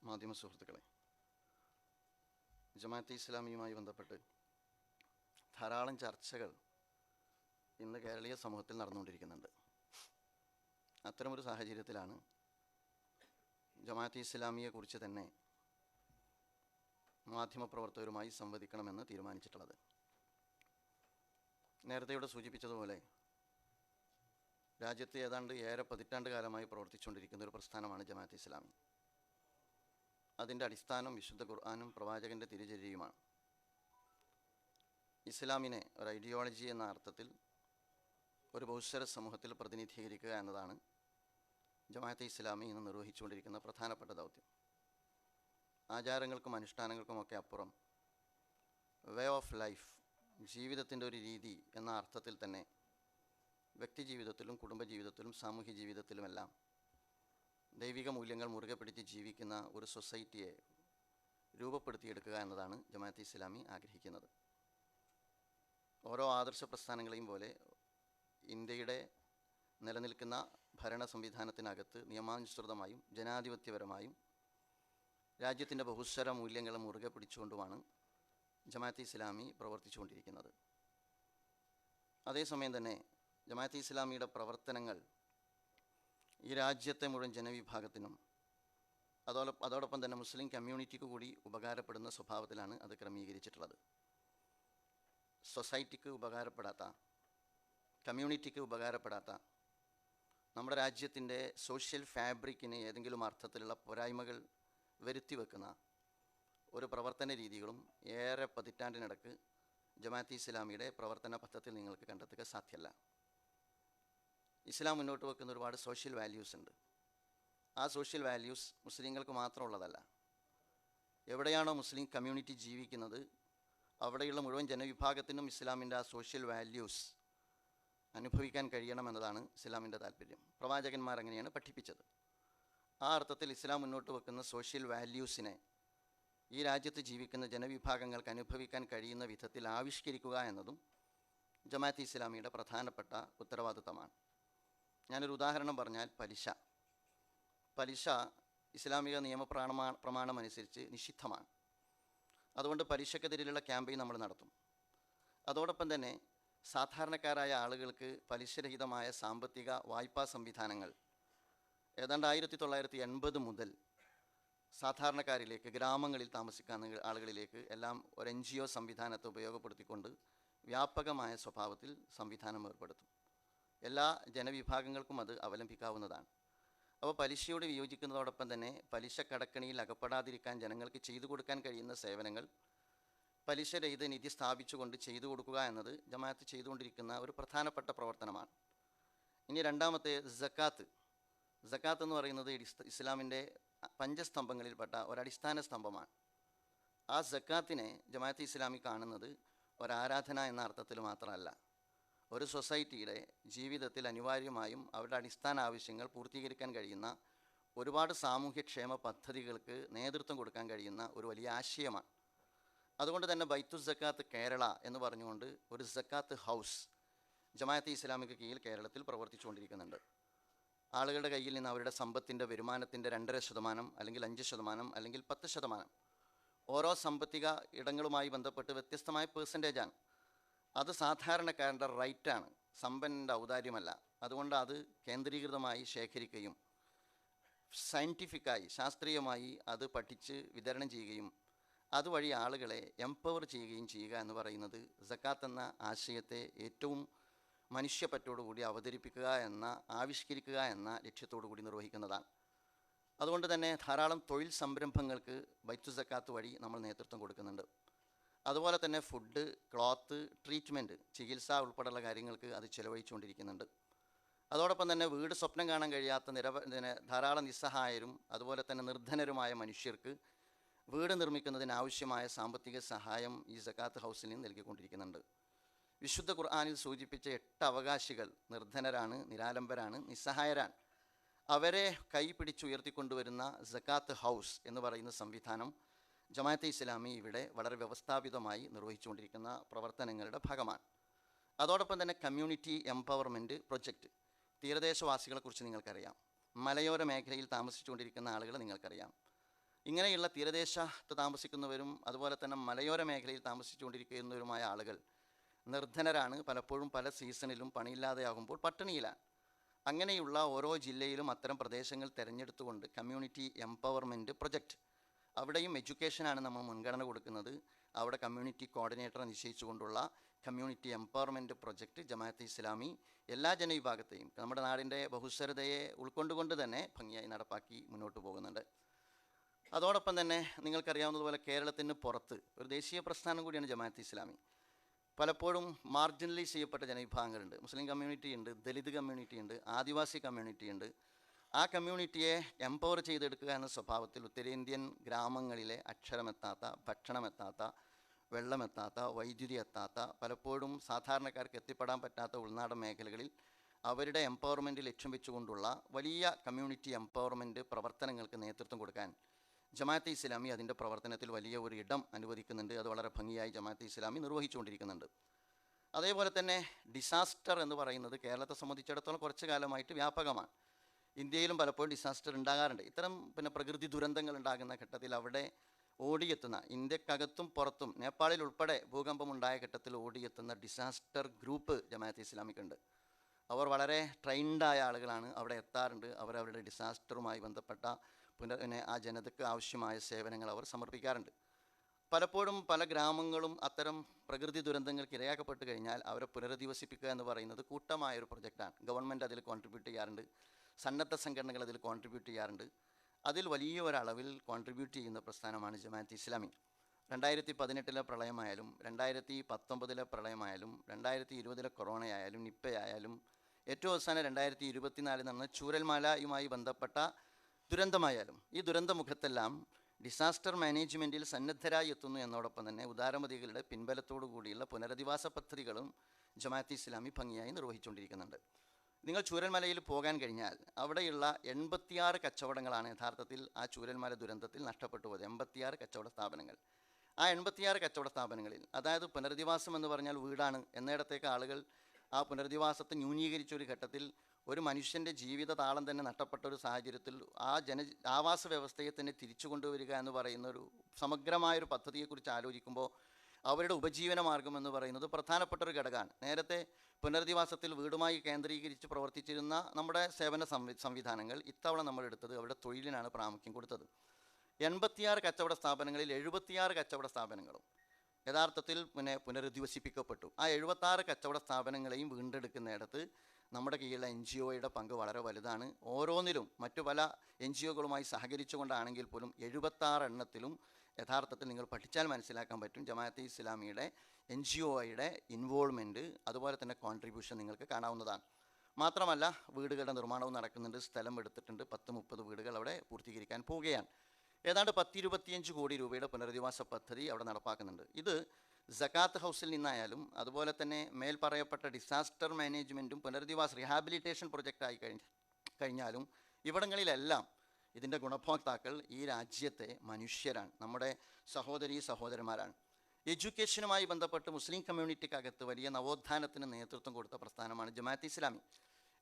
മാധ്യമ സുഹൃത്തുക്കളെ, ജമാഅത്തെ ഇസ്ലാമിയുമായി ബന്ധപ്പെട്ട് ധാരാളം ചർച്ചകൾ ഇന്ന് കേരളീയ സമൂഹത്തിൽ നടന്നുകൊണ്ടിരിക്കുന്നുണ്ട്. അത്തരമൊരു സാഹചര്യത്തിലാണ് ജമാഅത്തെ ഇസ്ലാമിയെക്കുറിച്ച് തന്നെ മാധ്യമപ്രവർത്തകരുമായി സംവദിക്കണമെന്ന് തീരുമാനിച്ചിട്ടുള്ളത്. നേരത്തെ ഇവിടെ സൂചിപ്പിച്ചതുപോലെ രാജ്യത്ത് ഏതാണ്ട് ഏറെ പതിറ്റാണ്ട് കാലമായി പ്രവർത്തിച്ചുകൊണ്ടിരിക്കുന്ന ഒരു പ്രസ്ഥാനമാണ് ജമാഅത്തെ ഇസ്ലാമി. അതിൻ്റെ അടിസ്ഥാനം വിശുദ്ധ ഖുർആനും പ്രവാചകൻ്റെ തിരുചര്യയുമാണ്. ഇസ്ലാമിനെ ഒരു ഐഡിയോളജി എന്ന അർത്ഥത്തിൽ ഒരു ബഹുസ്വര സമൂഹത്തിൽ പ്രതിനിധീകരിക്കുക എന്നതാണ് ജമാഅത്തെ ഇസ്ലാമി ഇന്ന് നിർവഹിച്ചുകൊണ്ടിരിക്കുന്ന പ്രധാനപ്പെട്ട ദൗത്യം. ആചാരങ്ങൾക്കും അനുഷ്ഠാനങ്ങൾക്കുമൊക്കെ അപ്പുറം വേ ഓഫ് ലൈഫ്, ജീവിതത്തിൻ്റെ ഒരു രീതി എന്ന അർത്ഥത്തിൽ തന്നെ വ്യക്തിജീവിതത്തിലും കുടുംബജീവിതത്തിലും സാമൂഹ്യ ജീവിതത്തിലുമെല്ലാം ദൈവിക മൂല്യങ്ങൾ മുറുകെ പിടിച്ച് ജീവിക്കുന്ന ഒരു സൊസൈറ്റിയെ രൂപപ്പെടുത്തിയെടുക്കുക എന്നതാണ് ജമാഅത്തെ ഇസ്ലാമി ആഗ്രഹിക്കുന്നത്. ഓരോ ആദർശ പ്രസ്ഥാനങ്ങളെയും പോലെ ഇന്ത്യയുടെ നിലനിൽക്കുന്ന ഭരണ സംവിധാനത്തിനകത്ത് നിയമാനുസൃതമായും ജനാധിപത്യപരമായും രാജ്യത്തിൻ്റെ ബഹുസ്വര മൂല്യങ്ങൾ മുറുകെ പിടിച്ചുകൊണ്ടുമാണ് ജമാഅത്തെ ഇസ്ലാമി പ്രവർത്തിച്ചുകൊണ്ടിരിക്കുന്നത്. അതേസമയം തന്നെ ജമാഅത്തെ ഇസ്ലാമിയുടെ പ്രവർത്തനങ്ങൾ ഈ രാജ്യത്തെ മുഴുവൻ ജനവിഭാഗത്തിനും അതോടൊപ്പം തന്നെ മുസ്ലിം കമ്മ്യൂണിറ്റിക്ക് കൂടി ഉപകാരപ്പെടുന്ന സ്വഭാവത്തിലാണ് അത് ക്രമീകരിച്ചിട്ടുള്ളത്. സൊസൈറ്റിക്ക് ഉപകാരപ്പെടാത്ത, കമ്മ്യൂണിറ്റിക്ക് ഉപകാരപ്പെടാത്ത, നമ്മുടെ രാജ്യത്തിൻ്റെ സോഷ്യൽ ഫാബ്രിക്കിന് ഏതെങ്കിലും അർത്ഥത്തിലുള്ള പോരായ്മകൾ വരുത്തി വെക്കുന്ന ഒരു പ്രവർത്തന രീതികളും ഏറെ പതിറ്റാണ്ടിനിടക്ക് ജമാഅത്തെ ഇസ്ലാമിയുടെ പ്രവർത്തന പദ്ധതിയിൽ നിങ്ങൾക്ക് കണ്ടെത്തുക സാധ്യമല്ല. ഇസ്ലാം മുന്നോട്ട് വെക്കുന്ന ഒരുപാട് സോഷ്യൽ വാല്യൂസ് ഉണ്ട്. ആ സോഷ്യൽ വാല്യൂസ് മുസ്ലിങ്ങൾക്ക് മാത്രമുള്ളതല്ല. എവിടെയാണോ മുസ്ലിം കമ്മ്യൂണിറ്റി ജീവിക്കുന്നത് അവിടെയുള്ള മുഴുവൻ ജനവിഭാഗത്തിനും ഇസ്ലാമിൻ്റെ ആ സോഷ്യൽ വാല്യൂസ് അനുഭവിക്കാൻ കഴിയണമെന്നതാണ് ഇസ്ലാമിൻ്റെ താല്പര്യം. പ്രവാചകന്മാർ അങ്ങനെയാണ് പഠിപ്പിച്ചത്. ആ അർത്ഥത്തിൽ ഇസ്ലാം മുന്നോട്ട് വെക്കുന്ന സോഷ്യൽ വാല്യൂസിനെ ഈ രാജ്യത്ത് ജീവിക്കുന്ന ജനവിഭാഗങ്ങൾക്ക് അനുഭവിക്കാൻ കഴിയുന്ന വിധത്തിൽ ആവിഷ്കരിക്കുക എന്നതും ജമാഅത്തെ ഇസ്ലാമിയുടെ പ്രധാനപ്പെട്ട ഉത്തരവാദിത്തമാണ്. ഞാനൊരു ഉദാഹരണം പറഞ്ഞാൽ പലിശ ഇസ്ലാമിക പ്രമാണമനുസരിച്ച് നിഷിദ്ധമാണ്. അതുകൊണ്ട് പലിശക്കെതിരെയുള്ള ക്യാമ്പയിൻ നമ്മൾ നടത്തും. അതോടൊപ്പം തന്നെ സാധാരണക്കാരായ ആളുകൾക്ക് പലിശരഹിതമായ സാമ്പത്തിക വായ്പാ സംവിധാനങ്ങൾ ഏതാണ്ട് 1980 മുതൽ സാധാരണക്കാരിലേക്ക്, ഗ്രാമങ്ങളിൽ താമസിക്കുന്ന ആളുകളിലേക്ക് എല്ലാം ഒരു NGO സംവിധാനത്തെ ഉപയോഗപ്പെടുത്തിക്കൊണ്ട് വ്യാപകമായ സ്വഭാവത്തിൽ സംവിധാനം ഏർപ്പെടുത്തും. എല്ലാ ജനവിഭാഗങ്ങൾക്കും അത് അവലംബിക്കാവുന്നതാണ്. അപ്പോൾ പലിശയോട് വിയോജിക്കുന്നതോടൊപ്പം തന്നെ പലിശ കടക്കണിയിൽ അകപ്പെടാതിരിക്കാൻ ജനങ്ങൾക്ക് ചെയ്തു കൊടുക്കാൻ കഴിയുന്ന സേവനങ്ങൾ പലിശരഹിത നിധി സ്ഥാപിച്ചുകൊണ്ട് ചെയ്തു കൊടുക്കുക എന്നത് ജമാഅത്ത് ചെയ്തുകൊണ്ടിരിക്കുന്ന ഒരു പ്രധാനപ്പെട്ട പ്രവർത്തനമാണ്. ഇനി രണ്ടാമത്തെ സക്കാത്ത് എന്ന് പറയുന്നത് ഇസ്ലാമിൻ്റെ പഞ്ചസ്തംഭങ്ങളിൽപ്പെട്ട ഒരടിസ്ഥാന സ്തംഭമാണ്. ആ സക്കാത്തിനെ ജമാഅത്തെ ഇസ്ലാമി കാണുന്നത് ഒരാരാധന എന്ന അർത്ഥത്തിൽ മാത്രമല്ല, ഒരു സൊസൈറ്റിയുടെ ജീവിതത്തിൽ അനിവാര്യമായും അവരുടെ അടിസ്ഥാന ആവശ്യങ്ങൾ പൂർത്തീകരിക്കാൻ കഴിയുന്ന ഒരുപാട് സാമൂഹ്യക്ഷേമ പദ്ധതികൾക്ക് നേതൃത്വം കൊടുക്കാൻ കഴിയുന്ന ഒരു വലിയ ആശയമാണ്. അതുകൊണ്ട് തന്നെ ബൈത്തുൽ സക്കാത്ത് കേരള എന്ന് പറഞ്ഞുകൊണ്ട് ഒരു സക്കാത്ത് ഹൗസ് ജമാഅത്തെ ഇസ്ലാമിക്ക് കീഴിൽ കേരളത്തിൽ പ്രവർത്തിച്ചുകൊണ്ടിരിക്കുന്നുണ്ട്. ആളുകളുടെ കയ്യിൽ നിന്ന് അവരുടെ സമ്പത്തിൻ്റെ വരുമാനത്തിൻ്റെ 2.5% അല്ലെങ്കിൽ 5% അല്ലെങ്കിൽ 10%, ഓരോ സാമ്പത്തിക ഇടങ്ങളുമായി ബന്ധപ്പെട്ട് വ്യത്യസ്തമായ പെർസെൻറ്റേജാണ്. അത് സാധാരണക്കാരൻ്റെ റൈറ്റാണ്, സമ്പന്നൻ്റെ ഔദാര്യമല്ല. അതുകൊണ്ട് അത് കേന്ദ്രീകൃതമായി ശേഖരിക്കുകയും സയൻറ്റിഫിക്കായി, ശാസ്ത്രീയമായി അത് പഠിച്ച് വിതരണം ചെയ്യുകയും അതുവഴി ആളുകളെ എംപവർ ചെയ്യുകയും ചെയ്യുക എന്ന് പറയുന്നത് സക്കാത്ത് എന്ന ആശയത്തെ ഏറ്റവും മനുഷ്യപ്പറ്റോടുകൂടി അവതരിപ്പിക്കുക ആവിഷ്കരിക്കുക എന്ന ലക്ഷ്യത്തോടു കൂടി നിർവഹിക്കുന്നതാണ്. അതുകൊണ്ട് തന്നെ ധാരാളം തൊഴിൽ സംരംഭങ്ങൾക്ക് ബൈത്തുൽ സക്കാത്ത് വഴി നമ്മൾ നേതൃത്വം കൊടുക്കുന്നുണ്ട്. അതുപോലെ തന്നെ ഫുഡ്, ക്ലോത്ത്, ട്രീറ്റ്മെൻറ്റ്, ചികിത്സ ഉൾപ്പെടെയുള്ള കാര്യങ്ങൾക്ക് അത് ചിലവഴിച്ചുകൊണ്ടിരിക്കുന്നുണ്ട്. അതോടൊപ്പം തന്നെ വീട് സ്വപ്നം കാണാൻ കഴിയാത്ത ധാരാളം നിസ്സഹായരും അതുപോലെ തന്നെ നിർധനരുമായ മനുഷ്യർക്ക് വീട് നിർമ്മിക്കുന്നതിനാവശ്യമായ സാമ്പത്തിക സഹായം ഈ സക്കാത്ത് ഹൗസിൽ നിന്ന് നൽകിക്കൊണ്ടിരിക്കുന്നുണ്ട്. വിശുദ്ധ ഖുർആനിൽ സൂചിപ്പിച്ച 8 അവകാശികൾ നിർധനരാണ്, നിരാലംബരാണ്, നിസ്സഹായരാണ്. അവരെ കൈപിടിച്ചുയർത്തിക്കൊണ്ടുവരുന്ന സക്കാത്ത് ഹൗസ് എന്ന് പറയുന്ന സംവിധാനം ജമാഅത്തെ ഇസ്ലാമി ഇവിടെ വളരെ വ്യവസ്ഥാപിതമായി നിർവഹിച്ചുകൊണ്ടിരിക്കുന്ന പ്രവർത്തനങ്ങളുടെ ഭാഗമാണ്. അതോടൊപ്പം തന്നെ കമ്മ്യൂണിറ്റി എംപവർമെൻറ്റ് പ്രൊജക്റ്റ്, തീരദേശവാസികളെക്കുറിച്ച് നിങ്ങൾക്കറിയാം. മലയോര മേഖലയിൽ താമസിച്ചുകൊണ്ടിരിക്കുന്ന ആളുകളെ നിങ്ങൾക്കറിയാം. ഇങ്ങനെയുള്ള തീരദേശത്ത് താമസിക്കുന്നവരും അതുപോലെ തന്നെ മലയോര മേഖലയിൽ താമസിച്ചുകൊണ്ടിരിക്കുന്നവരുമായ ആളുകൾ നിർധനരാണ്. പലപ്പോഴും പല സീസണിലും പണിയില്ലാതെയാകുമ്പോൾ പട്ടിണിയിലാണ്. അങ്ങനെയുള്ള ഓരോ ജില്ലയിലും അത്തരം പ്രദേശങ്ങൾ തിരഞ്ഞെടുത്തുകൊണ്ട് കമ്മ്യൂണിറ്റി എംപവർമെൻറ്റ് പ്രൊജക്റ്റ്, അവിടെയും എഡ്യൂക്കേഷനാണ് നമ്മൾ മുൻഗണന കൊടുക്കുന്നത്. അവിടെ കമ്മ്യൂണിറ്റി കോർഡിനേറ്ററെ നിശ്ചയിച്ചുകൊണ്ടുള്ള community empowerment project Jamaat-e Islami എല്ലാ ജനവിഭാഗത്തെയും നമ്മുടെ നാടിൻ്റെ ബഹുസ്വരതയെ ഉൾക്കൊണ്ടുകൊണ്ട് തന്നെ ഭംഗിയായി നടപ്പാക്കി മുന്നോട്ട് പോകുന്നുണ്ട്. അതോടൊപ്പം തന്നെ നിങ്ങൾക്കറിയാവുന്നതുപോലെ കേരളത്തിന് പുറത്ത് ഒരു ദേശീയ പ്രസ്ഥാനം കൂടിയാണ് ജമാഅത്തെ ഇസ്ലാമി. പലപ്പോഴും മാർജിനലൈസ് ചെയ്യപ്പെട്ട ജനവിഭാഗങ്ങളുണ്ട്. മുസ്ലിം കമ്മ്യൂണിറ്റി ഉണ്ട്, ദലിത് കമ്മ്യൂണിറ്റി ഉണ്ട്, ആദിവാസി കമ്മ്യൂണിറ്റി ഉണ്ട്. ആ കമ്മ്യൂണിറ്റിയെ എംപവർ ചെയ്തെടുക്കുക എന്ന സ്വഭാവത്തിൽ ഉത്തരേന്ത്യൻ ഗ്രാമങ്ങളിലെ അക്ഷരമെത്താത്ത, ഭക്ഷണമെത്താത്ത, വെള്ളമെത്താത്ത, വൈദ്യുതി എത്താത്ത, പലപ്പോഴും സാധാരണക്കാർക്ക് എത്തിപ്പെടാൻ പറ്റാത്ത ഉൾനാടൻ മേഖലകളിൽ അവരുടെ എംപവർമെൻറ്റ് ലക്ഷ്യം വെച്ചുകൊണ്ടുള്ള വലിയ കമ്മ്യൂണിറ്റി എംപവർമെൻറ്റ് പ്രവർത്തനങ്ങൾക്ക് നേതൃത്വം കൊടുക്കാൻ ജമാഅത്തെ ഇസ്ലാമി അതിൻ്റെ പ്രവർത്തനത്തിൽ വലിയ ഒരു ഇടം അനുവദിക്കുന്നുണ്ട്. അത് വളരെ ഭംഗിയായി ജമാഅത്തെ ഇസ്ലാമി നിർവഹിച്ചുകൊണ്ടിരിക്കുന്നുണ്ട്. അതേപോലെ തന്നെ ഡിസാസ്റ്റർ എന്ന് പറയുന്നത് കേരളത്തെ സംബന്ധിച്ചിടത്തോളം കുറച്ച് കാലമായിട്ട് വ്യാപകമാണ്. ഇന്ത്യയിലും പലപ്പോഴും ഡിസാസ്റ്റർ ഉണ്ടാകാറുണ്ട്. ഇത്തരം പ്രകൃതി ദുരന്തങ്ങൾ ഉണ്ടാകുന്ന ഘട്ടത്തിൽ അവിടെ ഓടിയെത്തുന്ന, ഇന്ത്യക്കകത്തും പുറത്തും നേപ്പാളിൽ ഉൾപ്പെടെ ഭൂകമ്പമുണ്ടായ ഘട്ടത്തിൽ ഓടിയെത്തുന്ന ഡിസാസ്റ്റർ ഗ്രൂപ്പ് ജമാഅത്തെ ഇസ്ലാമിക്കുണ്ട്. അവർ വളരെ ട്രെയിൻഡായ ആളുകളാണ്, അവിടെ എത്താറുണ്ട്. അവരവരുടെ ഡിസാസ്റ്ററുമായി ബന്ധപ്പെട്ട ആ ജനതയ്ക്ക് ആവശ്യമായ സേവനങ്ങൾ അവർ സമർപ്പിക്കാറുണ്ട്. പലപ്പോഴും പല ഗ്രാമങ്ങളും അത്തരം പ്രകൃതി ദുരന്തങ്ങൾക്ക് ഇരയാക്കപ്പെട്ട് കഴിഞ്ഞാൽ അവരെ പുനരധിവസിപ്പിക്കുക എന്ന് പറയുന്നത് കൂട്ടമായൊരു പ്രൊജക്റ്റാണ്. ഗവൺമെൻറ് അതിൽ കോൺട്രിബ്യൂട്ട് ചെയ്യാറുണ്ട്, സന്നദ്ധ സംഘടനകൾ അതിൽ കോൺട്രിബ്യൂട്ട് ചെയ്യാറുണ്ട്. അതിൽ വലിയ ഒരളവിൽ കോൺട്രിബ്യൂട്ട് ചെയ്യുന്ന പ്രസ്ഥാനമാണ് ജമാഅത്തെ ഇസ്ലാമി. 2018 പ്രളയമായാലും 2019 പ്രളയമായാലും 2020 കൊറോണയായാലും നിപ്പയായാലും ഏറ്റവും അവസാനം 2024 നടന്ന ചൂരൽമലയുമായി ബന്ധപ്പെട്ട ദുരന്തമായാലും ഈ ദുരന്തമുഖത്തെല്ലാം ഡിസാസ്റ്റർ മാനേജ്മെൻറ്റിൽ സന്നദ്ധരായി എത്തുന്നു എന്നതോടൊപ്പം തന്നെ ഉദാരമതികളുടെ പിൻബലത്തോടു കൂടിയുള്ള പുനരധിവാസ പദ്ധതികളും ജമാഅത്തെ ഇസ്ലാമി ഭംഗിയായി നിർവഹിച്ചുകൊണ്ടിരിക്കുന്നുണ്ട്. നിങ്ങൾ ചൂരൽമലയിൽ പോകാൻ കഴിഞ്ഞാൽ അവിടെയുള്ള 86 കച്ചവടങ്ങളാണ് യഥാർത്ഥത്തിൽ ആ ചൂരൽമല ദുരന്തത്തിൽ നഷ്ടപ്പെട്ടു പോയത്. 86 കച്ചവട സ്ഥാപനങ്ങൾ. ആ 86 കച്ചവട സ്ഥാപനങ്ങളിൽ, അതായത് പുനരധിവാസം എന്ന് പറഞ്ഞാൽ വീടാണ് എന്നിടത്തേക്ക് ആളുകൾ ആ പുനരധിവാസത്തെ ന്യൂനീകരിച്ച ഒരു ഘട്ടത്തിൽ ഒരു മനുഷ്യൻ്റെ ജീവിത താളം തന്നെ നഷ്ടപ്പെട്ട ഒരു സാഹചര്യത്തിൽ ആ ആവാസ വ്യവസ്ഥയെ തന്നെ തിരിച്ചു കൊണ്ടുവരിക എന്ന് പറയുന്ന ഒരു സമഗ്രമായൊരു പദ്ധതിയെക്കുറിച്ച് ആലോചിക്കുമ്പോൾ അവരുടെ ഉപജീവന മാർഗം എന്ന് പറയുന്നത് പ്രധാനപ്പെട്ട ഒരു ഘടകമാണ്. നേരത്തെ പുനരധിവാസത്തിൽ വീടുമായി കേന്ദ്രീകരിച്ച് പ്രവർത്തിച്ചിരുന്ന നമ്മുടെ സേവന സംവിധാനങ്ങൾ ഇത്തവണ നമ്മൾ എടുത്തത് അവരുടെ തൊഴിലിനാണ് പ്രാമുഖ്യം കൊടുത്തത്. 86 കച്ചവട സ്ഥാപനങ്ങളിൽ 76 കച്ചവട സ്ഥാപനങ്ങളും യഥാർത്ഥത്തിൽ പുനരധിവസിപ്പിക്കപ്പെട്ടു. ആ 76 കച്ചവട സ്ഥാപനങ്ങളെയും വീണ്ടെടുക്കുന്നിടത്ത് നമ്മുടെ കീഴിലുള്ള NGOയുടെ പങ്ക് വളരെ വലുതാണ്. ഓരോന്നിലും മറ്റു പല NGOകളുമായി സഹകരിച്ചുകൊണ്ടാണെങ്കിൽ പോലും 76 എണ്ണത്തിലും യഥാർത്ഥത്തിൽ നിങ്ങൾ പഠിച്ചാൽ മനസ്സിലാക്കാൻ പറ്റും ജമാഅത്തെ ഇസ്ലാമിയുടെ NGOയുടെ ഇൻവോൾവ്മെൻറ്റ്, അതുപോലെ തന്നെ കോൺട്രിബ്യൂഷൻ നിങ്ങൾക്ക് കാണാവുന്നതാണ്. മാത്രമല്ല വീടുകളുടെ നിർമ്മാണവും നടക്കുന്നുണ്ട്. സ്ഥലം എടുത്തിട്ടുണ്ട്. 10-30 വീടുകൾ അവിടെ പൂർത്തീകരിക്കാൻ പോവുകയാണ്. ഏതാണ്ട് 10-25 കോടി രൂപയുടെ പുനരധിവാസ പദ്ധതി അവിടെ നടപ്പാക്കുന്നുണ്ട്. ഇത് സകാത്ത് ഹൗസിൽ നിന്നായാലും അതുപോലെ തന്നെ മേൽ പറയപ്പെട്ട ഡിസാസ്റ്റർ മാനേജ്മെൻറ്റും പുനരധിവാസ റീഹാബിലിറ്റേഷൻ പ്രൊജക്റ്റായി കഴിഞ്ഞാലും ഇവിടങ്ങളിലെല്ലാം ഇതിൻ്റെ ഗുണഭോക്താക്കൾ ഈ രാജ്യത്തെ മനുഷ്യരാണ്, നമ്മുടെ സഹോദരന്മാരാണ്. എഡ്യൂക്കേഷനുമായി ബന്ധപ്പെട്ട് മുസ്ലിം കമ്മ്യൂണിറ്റിക്കകത്ത് വലിയ നവോത്ഥാനത്തിന് നേതൃത്വം കൊടുത്ത പ്രസ്ഥാനമാണ് ജമാഅത്തെ ഇസ്ലാമി.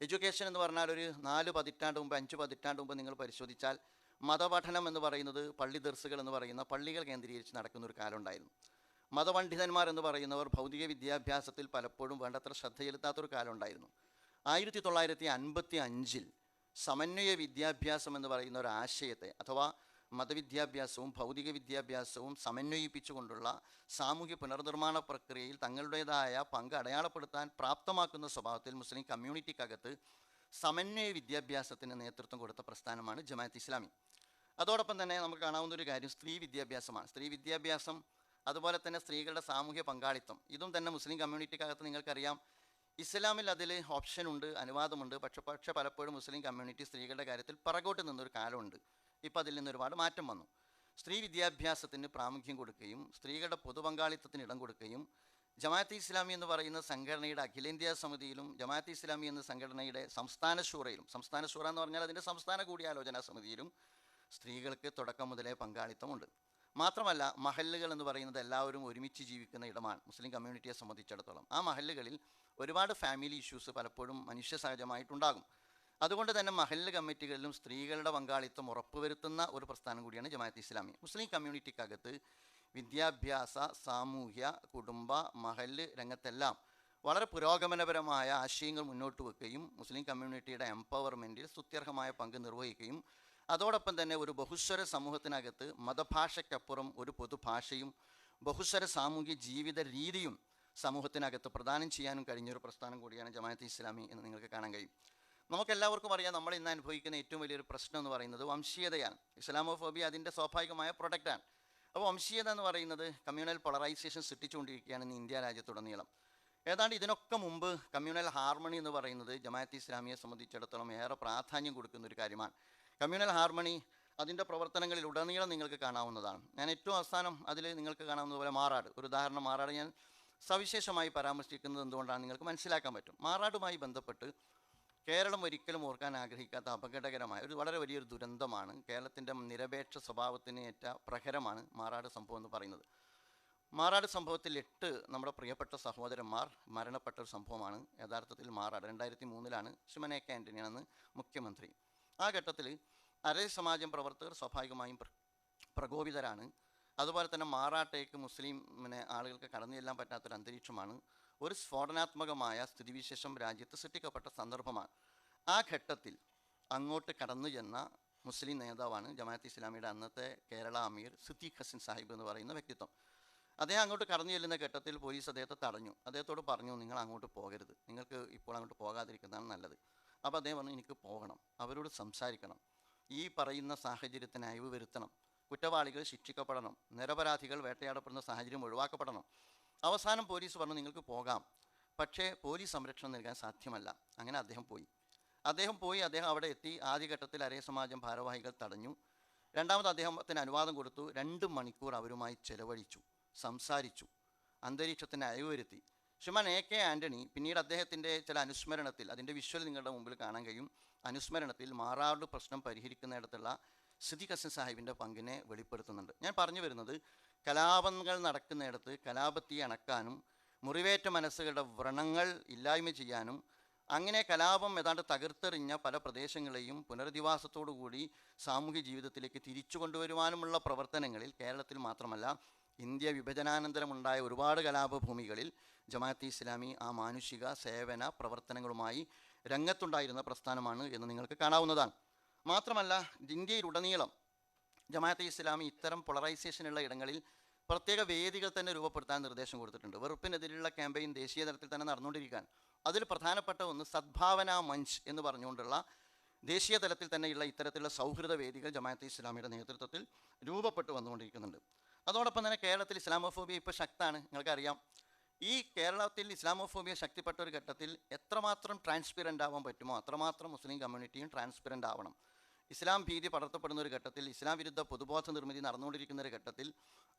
എഡ്യൂക്കേഷൻ എന്ന് പറഞ്ഞാൽ ഒരു 4 പതിറ്റാണ്ട് മുമ്പ് 5 പതിറ്റാണ്ട് മുമ്പ് നിങ്ങൾ പരിശോധിച്ചാൽ മതപഠനം എന്ന് പറയുന്നത് പള്ളി ദർസുകൾ എന്ന് പറയുന്ന പള്ളികൾ കേന്ദ്രീകരിച്ച് നടക്കുന്ന ഒരു കാലം ഉണ്ടായിരുന്നു. മതപണ്ഡിതന്മാർ എന്ന് പറയുന്നവർ ഭൗതിക വിദ്യാഭ്യാസത്തിൽ പലപ്പോഴും വേണ്ടത്ര ശ്രദ്ധ ചെലുത്താത്തൊരു കാലം ഉണ്ടായിരുന്നു. 1955 സമന്വയ വിദ്യാഭ്യാസം എന്ന് പറയുന്ന ഒരു ആശയത്തെ, അഥവാ മതവിദ്യാഭ്യാസവും ഭൗതിക വിദ്യാഭ്യാസവും സമന്വയിപ്പിച്ചുകൊണ്ടുള്ള സാമൂഹ്യ പുനർനിർമ്മാണ പ്രക്രിയയിൽ തങ്ങളുടേതായ പങ്ക് അടയാളപ്പെടുത്താൻ പ്രാപ്തമാക്കുന്ന സ്വഭാവത്തിൽ മുസ്ലിം കമ്മ്യൂണിറ്റിക്കകത്ത് സമന്വയ വിദ്യാഭ്യാസത്തിന് നേതൃത്വം കൊടുത്ത പ്രസ്ഥാനമാണ് ജമാഅത്തെ ഇസ്ലാമി. അതോടൊപ്പം തന്നെ നമുക്ക് കാണാവുന്ന ഒരു കാര്യം സ്ത്രീ വിദ്യാഭ്യാസമാണ്. സ്ത്രീ വിദ്യാഭ്യാസം അതുപോലെ തന്നെ സ്ത്രീകളുടെ സാമൂഹ്യ പങ്കാളിത്തം, ഇതും തന്നെ മുസ്ലിം കമ്മ്യൂണിറ്റിക്കകത്ത് നിങ്ങൾക്കറിയാം ഇസ്ലാമിൽ അതിൽ ഓപ്ഷനുണ്ട്, അനുവാദമുണ്ട്. പക്ഷേ പലപ്പോഴും മുസ്ലിം കമ്മ്യൂണിറ്റി സ്ത്രീകളുടെ കാര്യത്തിൽ പിറകോട്ട് നിന്നൊരു കാലമുണ്ട്. ഇപ്പോൾ അതിൽ നിന്ന് ഒരുപാട് മാറ്റം വന്നു. സ്ത്രീ വിദ്യാഭ്യാസത്തിന് പ്രാമുഖ്യം കൊടുക്കുകയും സ്ത്രീകളുടെ പൊതുപങ്കാളിത്തത്തിന് ഇടം കൊടുക്കുകയും ജമാഅത്തെ ഇസ്ലാമി എന്ന് പറയുന്ന സംഘടനയുടെ അഖിലേന്ത്യാ സമിതിയിലും ജമാഅത്തെ ഇസ്ലാമി എന്ന സംഘടനയുടെ സംസ്ഥാന ശൂറയിലും, സംസ്ഥാന ശൂറ എന്ന് പറഞ്ഞാൽ അതിൻ്റെ സംസ്ഥാന കൂടിയാലോചനാ സമിതിയിലും സ്ത്രീകൾക്ക് തുടക്കം മുതലേ പങ്കാളിത്തമുണ്ട്. മാത്രമല്ല മഹല്ലുകൾ എന്ന് പറയുന്നത് എല്ലാവരും ഒരുമിച്ച് ജീവിക്കുന്ന ഇടമാണ് മുസ്ലിം കമ്മ്യൂണിറ്റിയെ സംബന്ധിച്ചിടത്തോളം. ആ മഹല്ലുകളിൽ ഒരുപാട് ഫാമിലി ഇഷ്യൂസ് പലപ്പോഴും മനുഷ്യ സഹജമായിട്ടുണ്ടാകും. അതുകൊണ്ട് തന്നെ മഹല്ല് കമ്മിറ്റികളിലും സ്ത്രീകളുടെ പങ്കാളിത്തം ഉറപ്പുവരുത്തുന്ന ഒരു പ്രസ്ഥാനം കൂടിയാണ് ജമാഅത്ത് ഇസ്ലാമി. മുസ്ലിം കമ്മ്യൂണിറ്റിക്കകത്ത് വിദ്യാഭ്യാസ, സാമൂഹ്യ, കുടുംബ, മഹല്ല് രംഗത്തെല്ലാം വളരെ പുരോഗമനപരമായ ആശയങ്ങൾ മുന്നോട്ട് വെക്കുകയും മുസ്ലിം കമ്മ്യൂണിറ്റിയുടെ എംപവർമെൻറ്റിൽ സ്തുത്യർഹമായ പങ്ക് നിർവഹിക്കുകയും അതോടൊപ്പം തന്നെ ഒരു ബഹുസ്വര സമൂഹത്തിനകത്ത് മതഭാഷയ്ക്കപ്പുറം ഒരു പൊതുഭാഷയും ബഹുസ്വര സാമൂഹ്യ ജീവിത രീതിയും സമൂഹത്തിനകത്ത് പ്രദാനം ചെയ്യാനും കഴിഞ്ഞൊരു പ്രസ്ഥാനം കൂടിയാണ് ജമാഅത്ത് ഇസ്ലാമി എന്ന് നിങ്ങൾക്ക് കാണാൻ കഴിയും. നമുക്കെല്ലാവർക്കും അറിയാം, നമ്മൾ ഇന്ന് അനുഭവിക്കുന്ന ഏറ്റവും വലിയൊരു പ്രശ്നം എന്ന് പറയുന്നത് വംശീയതയാണ്. ഇസ്ലാമോഫോബിയ അതിൻ്റെ സ്വാഭാവികമായ പ്രൊഡക്റ്റാണ്. അപ്പോൾ വംശീയത എന്ന് പറയുന്നത് കമ്മ്യൂണൽ പോളറൈസേഷൻ സൃഷ്ടിച്ചുകൊണ്ടിരിക്കുകയാണ് ഇന്ന് ഇന്ത്യ രാജ്യത്തുടനീളം. ഏതാണ്ട് ഇതിനൊക്കെ മുമ്പ് കമ്മ്യൂണൽ ഹാർമണി എന്ന് പറയുന്നത് ജമാഅത്ത് ഇസ്ലാമിയെ സംബന്ധിച്ചിടത്തോളം ഏറെ പ്രാധാന്യം കൊടുക്കുന്ന ഒരു കാര്യമാണ്. കമ്മ്യൂണൽ ഹാർമണി അതിൻ്റെ പ്രവർത്തനങ്ങളിൽ ഉടനീളം നിങ്ങൾക്ക് കാണാവുന്നതാണ്. ഞാൻ ഏറ്റവും അവസാനം അതിൽ നിങ്ങൾക്ക് കാണാവുന്നതുപോലെ മാറാട്, ഒരു ഉദാഹരണം മാറാട് ഞാൻ സവിശേഷമായി പരാമർശിക്കുന്നത് എന്തുകൊണ്ടാണ് നിങ്ങൾക്ക് മനസ്സിലാക്കാൻ പറ്റും. മാറാടുമായി ബന്ധപ്പെട്ട് കേരളം ഒരിക്കലും ഓർക്കാൻ ആഗ്രഹിക്കാത്ത അപകടകരമായ ഒരു വളരെ വലിയൊരു ദുരന്തമാണ്. കേരളത്തിൻ്റെ നിരപേക്ഷ സ്വഭാവത്തിന് ഏറ്റ പ്രഹരമാണ് മാറാട് സംഭവം എന്ന് പറയുന്നത്. മാറാട് സംഭവത്തിൽ 8 നമ്മുടെ പ്രിയപ്പെട്ട സഹോദരന്മാർ മരണപ്പെട്ട ഒരു സംഭവമാണ് യഥാർത്ഥത്തിൽ മാറാട്. 2003 ശ്രീമാൻ എ കെ ആൻ്റണിയാണ് മുഖ്യമന്ത്രി. ആ ഘട്ടത്തിൽ അരേ സമാജം പ്രവർത്തകർ സ്വാഭാവികമായും പ്രകോപിതരാണ്. അതുപോലെ തന്നെ മാറാട്ടേക്ക് മുസ്ലിം ആളുകൾക്ക് കടന്നു ചെല്ലാൻ പറ്റാത്തൊരു അന്തരീക്ഷമാണ്. ഒരു സ്ഫോടനാത്മകമായ സ്ഥിതിവിശേഷം രാജ്യത്ത് സൃഷ്ടിക്കപ്പെട്ട സന്ദർഭമാണ്. ആ ഘട്ടത്തിൽ അങ്ങോട്ട് കടന്നു ചെന്ന മുസ്ലിം നേതാവാണ് ജമാഅത്ത് ഇസ്ലാമിയുടെ അന്നത്തെ കേരള അമീർ സിദ്ദീഖ് ഹസൻ സാഹിബ് എന്ന് പറയുന്ന വ്യക്തിത്വം. അദ്ദേഹം അങ്ങോട്ട് കടന്നു ചെല്ലുന്ന ഘട്ടത്തിൽ പോലീസ് അദ്ദേഹത്തെ തടഞ്ഞു. അദ്ദേഹത്തോട് പറഞ്ഞു, നിങ്ങൾ അങ്ങോട്ട് പോകരുത്, നിങ്ങൾക്ക് ഇപ്പോൾ അങ്ങോട്ട് പോകാതിരിക്കുന്നതാണ് നല്ലത്. അപ്പോൾ അദ്ദേഹം പറഞ്ഞു, എനിക്ക് പോകണം, അവരോട് സംസാരിക്കണം, ഈ പറയുന്ന സാഹചര്യത്തിന് അയവ് വരുത്തണം, കുറ്റവാളികൾ ശിക്ഷിക്കപ്പെടണം, നിരപരാധികൾ വേട്ടയാടപ്പെടുന്ന സാഹചര്യം ഒഴിവാക്കപ്പെടണം. അവസാനം പോലീസ് പറഞ്ഞു, നിങ്ങൾക്ക് പോകാം, പക്ഷേ പോലീസ് സംരക്ഷണം നൽകാൻ സാധ്യമല്ല. അങ്ങനെ അദ്ദേഹം പോയി. അദ്ദേഹം അവിടെ എത്തി. ആദ്യഘട്ടത്തിൽ അരേ സമാജം ഭാരവാഹികൾ തടഞ്ഞു. രണ്ടാമത് അദ്ദേഹത്തിന് അനുവാദം കൊടുത്തു. 2 മണിക്കൂർ അവരുമായി ചെലവഴിച്ചു, സംസാരിച്ചു, അന്തരീക്ഷത്തിന് അയവ് വരുത്തി. ശ്രീമാൻ എ കെ ആൻ്റണി പിന്നീട് അദ്ദേഹത്തിൻ്റെ ചില അനുസ്മരണത്തിൽ, അതിൻ്റെ വിഷ്വൽ നിങ്ങളുടെ മുമ്പിൽ കാണാൻ കഴിയും, അനുസ്മരണത്തിൽ മാറാട് പ്രശ്നം പരിഹരിക്കുന്നിടത്തുള്ള സിദ്ദീഖ് ഹസൻ സാഹിബിൻ്റെ പങ്കിനെ വെളിപ്പെടുത്തുന്നുണ്ട്. ഞാൻ പറഞ്ഞു വരുന്നത്, കലാപങ്ങൾ നടക്കുന്നിടത്ത് കലാപത്തി അണക്കാനും മുറിവേറ്റ മനസ്സുകളുടെ വ്രണങ്ങൾ ഇല്ലായ്മ ചെയ്യാനും അങ്ങനെ കലാപം ഏതാണ്ട് തകർത്തെറിഞ്ഞ പല പ്രദേശങ്ങളെയും പുനരധിവാസത്തോടുകൂടി സാമൂഹ്യ ജീവിതത്തിലേക്ക് തിരിച്ചു കൊണ്ടുവരുവാനുമുള്ള പ്രവർത്തനങ്ങളിൽ കേരളത്തിൽ മാത്രമല്ല ഇന്ത്യ വിഭജനാനന്തരമുണ്ടായ ഒരുപാട് കലാപഭൂമികളിൽ ജമാഅത്ത് ഇസ്ലാമി ആ മാനുഷിക സേവന പ്രവർത്തനങ്ങളുമായി രംഗത്തുണ്ടായിരുന്ന പ്രസ്ഥാനമാണ് എന്ന് നിങ്ങൾക്ക് കാണാവുന്നതാണ്. മാത്രമല്ല ഇന്ത്യയിലുടനീളം ജമാഅത്ത് ഇസ്ലാമി ഇത്തരം പോളറൈസേഷനുള്ള ഇടങ്ങളിൽ പ്രത്യേക വേദികൾ തന്നെ രൂപപ്പെടുത്താൻ നിർദ്ദേശം കൊടുത്തിട്ടുണ്ട്. വെറുപ്പിനെതിരെയുള്ള ക്യാമ്പയിൻ ദേശീയ തലത്തിൽ തന്നെ നടന്നുകൊണ്ടിരിക്കുകയാണ്. അതിൽ പ്രധാനപ്പെട്ട ഒന്ന് സദ്ഭാവന മഞ്ച് എന്ന് പറഞ്ഞുകൊണ്ടുള്ള ദേശീയ തലത്തിൽ തന്നെയുള്ള ഇത്തരത്തിലുള്ള സൗഹൃദ വേദികൾ ജമാഅത്ത് ഇസ്ലാമിയുടെ നേതൃത്വത്തിൽ രൂപപ്പെട്ടു വന്നുകൊണ്ടിരിക്കുന്നുണ്ട്. അതോടൊപ്പം തന്നെ കേരളത്തിൽ ഇസ്ലാമോഫോബിയ ഇപ്പോൾ ശക്തമാണ്. നിങ്ങൾക്കറിയാം, ഈ കേരളത്തിൽ ഇസ്ലാമോഫോബിയ ശക്തിപ്പെട്ട ഒരു ഘട്ടത്തിൽ എത്രമാത്രം ട്രാൻസ്പെറൻ്റ് ആവാൻ പറ്റുമോ അത്രമാത്രം മുസ്ലിം കമ്മ്യൂണിറ്റിയും ട്രാൻസ്പെറൻ്റ് ആവണം. ഇസ്ലാം ഭീതി പടർത്തപ്പെടുന്ന ഒരു ഘട്ടത്തിൽ, ഇസ്ലാം വിരുദ്ധ പൊതുബോധ നിർമ്മിതി നടന്നുകൊണ്ടിരിക്കുന്ന ഒരു ഘട്ടത്തിൽ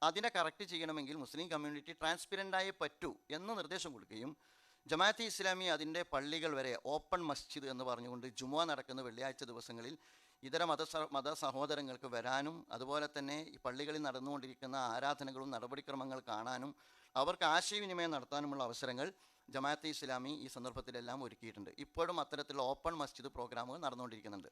അതിനെ കറക്റ്റ് ചെയ്യണമെങ്കിൽ മുസ്ലിം കമ്മ്യൂണിറ്റി ട്രാൻസ്പെറൻ്റായേ പറ്റൂ എന്ന് നിർദ്ദേശം കൊടുക്കുകയും ജമാഅത്ത് ഇസ്ലാമി അതിൻ്റെ പള്ളികൾ വരെ ഓപ്പൺ മസ്ജിദ് എന്ന് പറഞ്ഞുകൊണ്ട് ജുമുഅ നടക്കുന്ന വെള്ളിയാഴ്ച ദിവസങ്ങളിൽ ഇതര മത സഹോദരങ്ങൾക്ക് വരാനും അതുപോലെ തന്നെ ഈ പള്ളികളിൽ നടന്നുകൊണ്ടിരിക്കുന്ന ആരാധനകളും നടപടിക്രമങ്ങൾ കാണാനും അവർക്ക് ആശയവിനിമയം നടത്താനുമുള്ള അവസരങ്ങൾ ജമാഅത്ത് ഇസ്ലാമി ഈ സന്ദർഭത്തിലെല്ലാം ഒരുക്കിയിട്ടുണ്ട്. ഇപ്പോഴും അത്തരത്തിലുള്ള ഓപ്പൺ മസ്ജിദ് പ്രോഗ്രാമുകൾ നടന്നുകൊണ്ടിരിക്കുന്നുണ്ട്.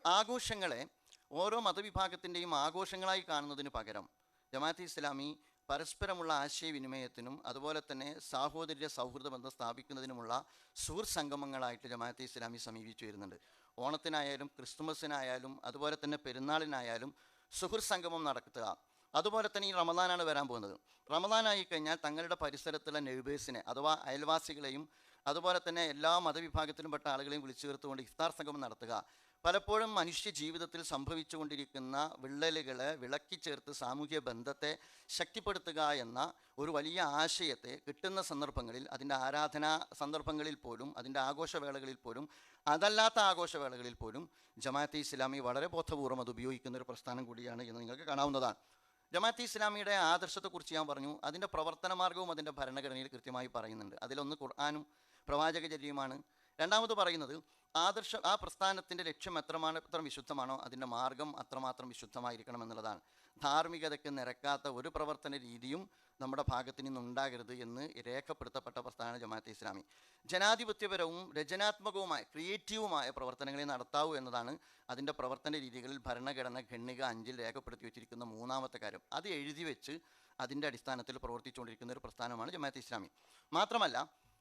ആഘോഷങ്ങളെ ഓരോ മതവിഭാഗത്തിൻ്റെയും ആഘോഷങ്ങളായി കാണുന്നതിന് പകരം ജമാഅത്ത് ഇസ്ലാമി പരസ്പരമുള്ള ആശയവിനിമയത്തിനും അതുപോലെ തന്നെ സാഹോദര്യ സൗഹൃദ ബന്ധം സ്ഥാപിക്കുന്നതിനുമുള്ള സുഹൃത്ത് സംഗമങ്ങളായിട്ട് ജമാഅത്ത് ഇസ്ലാമി സമീപിച്ചു വരുന്നുണ്ട്. ഓണത്തിനായാലും ക്രിസ്തുമസിനായാലും അതുപോലെ തന്നെ പെരുന്നാളിനായാലും സുഹൃത്ത് സംഗമം നടത്തുക. അതുപോലെ തന്നെ ഈ റമദാനാണ് വരാൻ പോകുന്നത്. റമദാനായി കഴിഞ്ഞാൽ തങ്ങളുടെ പരിസരത്തുള്ള നെയ്ബേഴ്സിനെ അഥവാ അയൽവാസികളെയും അതുപോലെ തന്നെ എല്ലാ മതവിഭാഗത്തിലും പെട്ട ആളുകളെയും വിളിച്ചു ചേർത്തുകൊണ്ട് ഇഫ്താർ സംഗമം നടത്തുക. പലപ്പോഴും മനുഷ്യ ജീവിതത്തിൽ സംഭവിച്ചുകൊണ്ടിരിക്കുന്ന വിള്ളലുകളെ വിളക്കിച്ചേർത്ത് സാമൂഹ്യ ബന്ധത്തെ ശക്തിപ്പെടുത്തുക എന്ന ഒരു വലിയ ആശയത്തെ കിട്ടുന്ന സന്ദർഭങ്ങളിൽ, അതിൻ്റെ ആരാധനാ സന്ദർഭങ്ങളിൽ പോലും, അതിൻ്റെ ആഘോഷവേളകളിൽ പോലും, അതല്ലാത്ത ആഘോഷവേളകളിൽ പോലും ജമാഅത്ത് ഇസ്ലാമി വളരെ ബോധപൂർവ്വം അത് ഉപയോഗിക്കുന്ന ഒരു പ്രസ്ഥാനം കൂടിയാണ് എന്ന് നിങ്ങൾക്ക് കാണാവുന്നതാണ്. ജമാഅത്ത് ഇസ്ലാമിയുടെ ആദർശത്തെക്കുറിച്ച് ഞാൻ പറഞ്ഞു. അതിൻ്റെ പ്രവർത്തന മാർഗവും അതിൻ്റെ ഭരണഘടനയിൽ കൃത്യമായി പറയുന്നുണ്ട്. അതിലൊന്ന് ഖുർആനും പ്രവാചകചര്യയുമാണ്. രണ്ടാമത് പറയുന്നത് ആ പ്രസ്ഥാനത്തിൻ്റെ ലക്ഷ്യം എത്ര വിശുദ്ധമാണോ അതിൻ്റെ മാർഗം അത്രമാത്രം വിശുദ്ധമായിരിക്കണം എന്നുള്ളതാണ്. ധാർമ്മികതയ്ക്ക് നിരക്കാത്ത ഒരു പ്രവർത്തന രീതിയും നമ്മുടെ ഭാഗത്ത് നിന്നുണ്ടാകരുത് എന്ന് രേഖപ്പെടുത്തപ്പെട്ട പ്രസ്ഥാന ജമാഅത്തെ ഇസ്ലാമി. ജനാധിപത്യപരവും രചനാത്മകവുമായ ക്രിയേറ്റീവുമായ പ്രവർത്തനങ്ങളെ നടത്താവൂ എന്നതാണ് അതിൻ്റെ പ്രവർത്തന രീതികളിൽ ഭരണഘടന ഖണ്ഡിക 5 രേഖപ്പെടുത്തി വെച്ചിരിക്കുന്ന മൂന്നാമത്തെ കാര്യം. അത് എഴുതി വെച്ച് അതിൻ്റെ അടിസ്ഥാനത്തിൽ പ്രവർത്തിച്ചുകൊണ്ടിരിക്കുന്ന ഒരു പ്രസ്ഥാനമാണ് ജമാഅത്തെ ഇസ്ലാമി. മാത്രമല്ല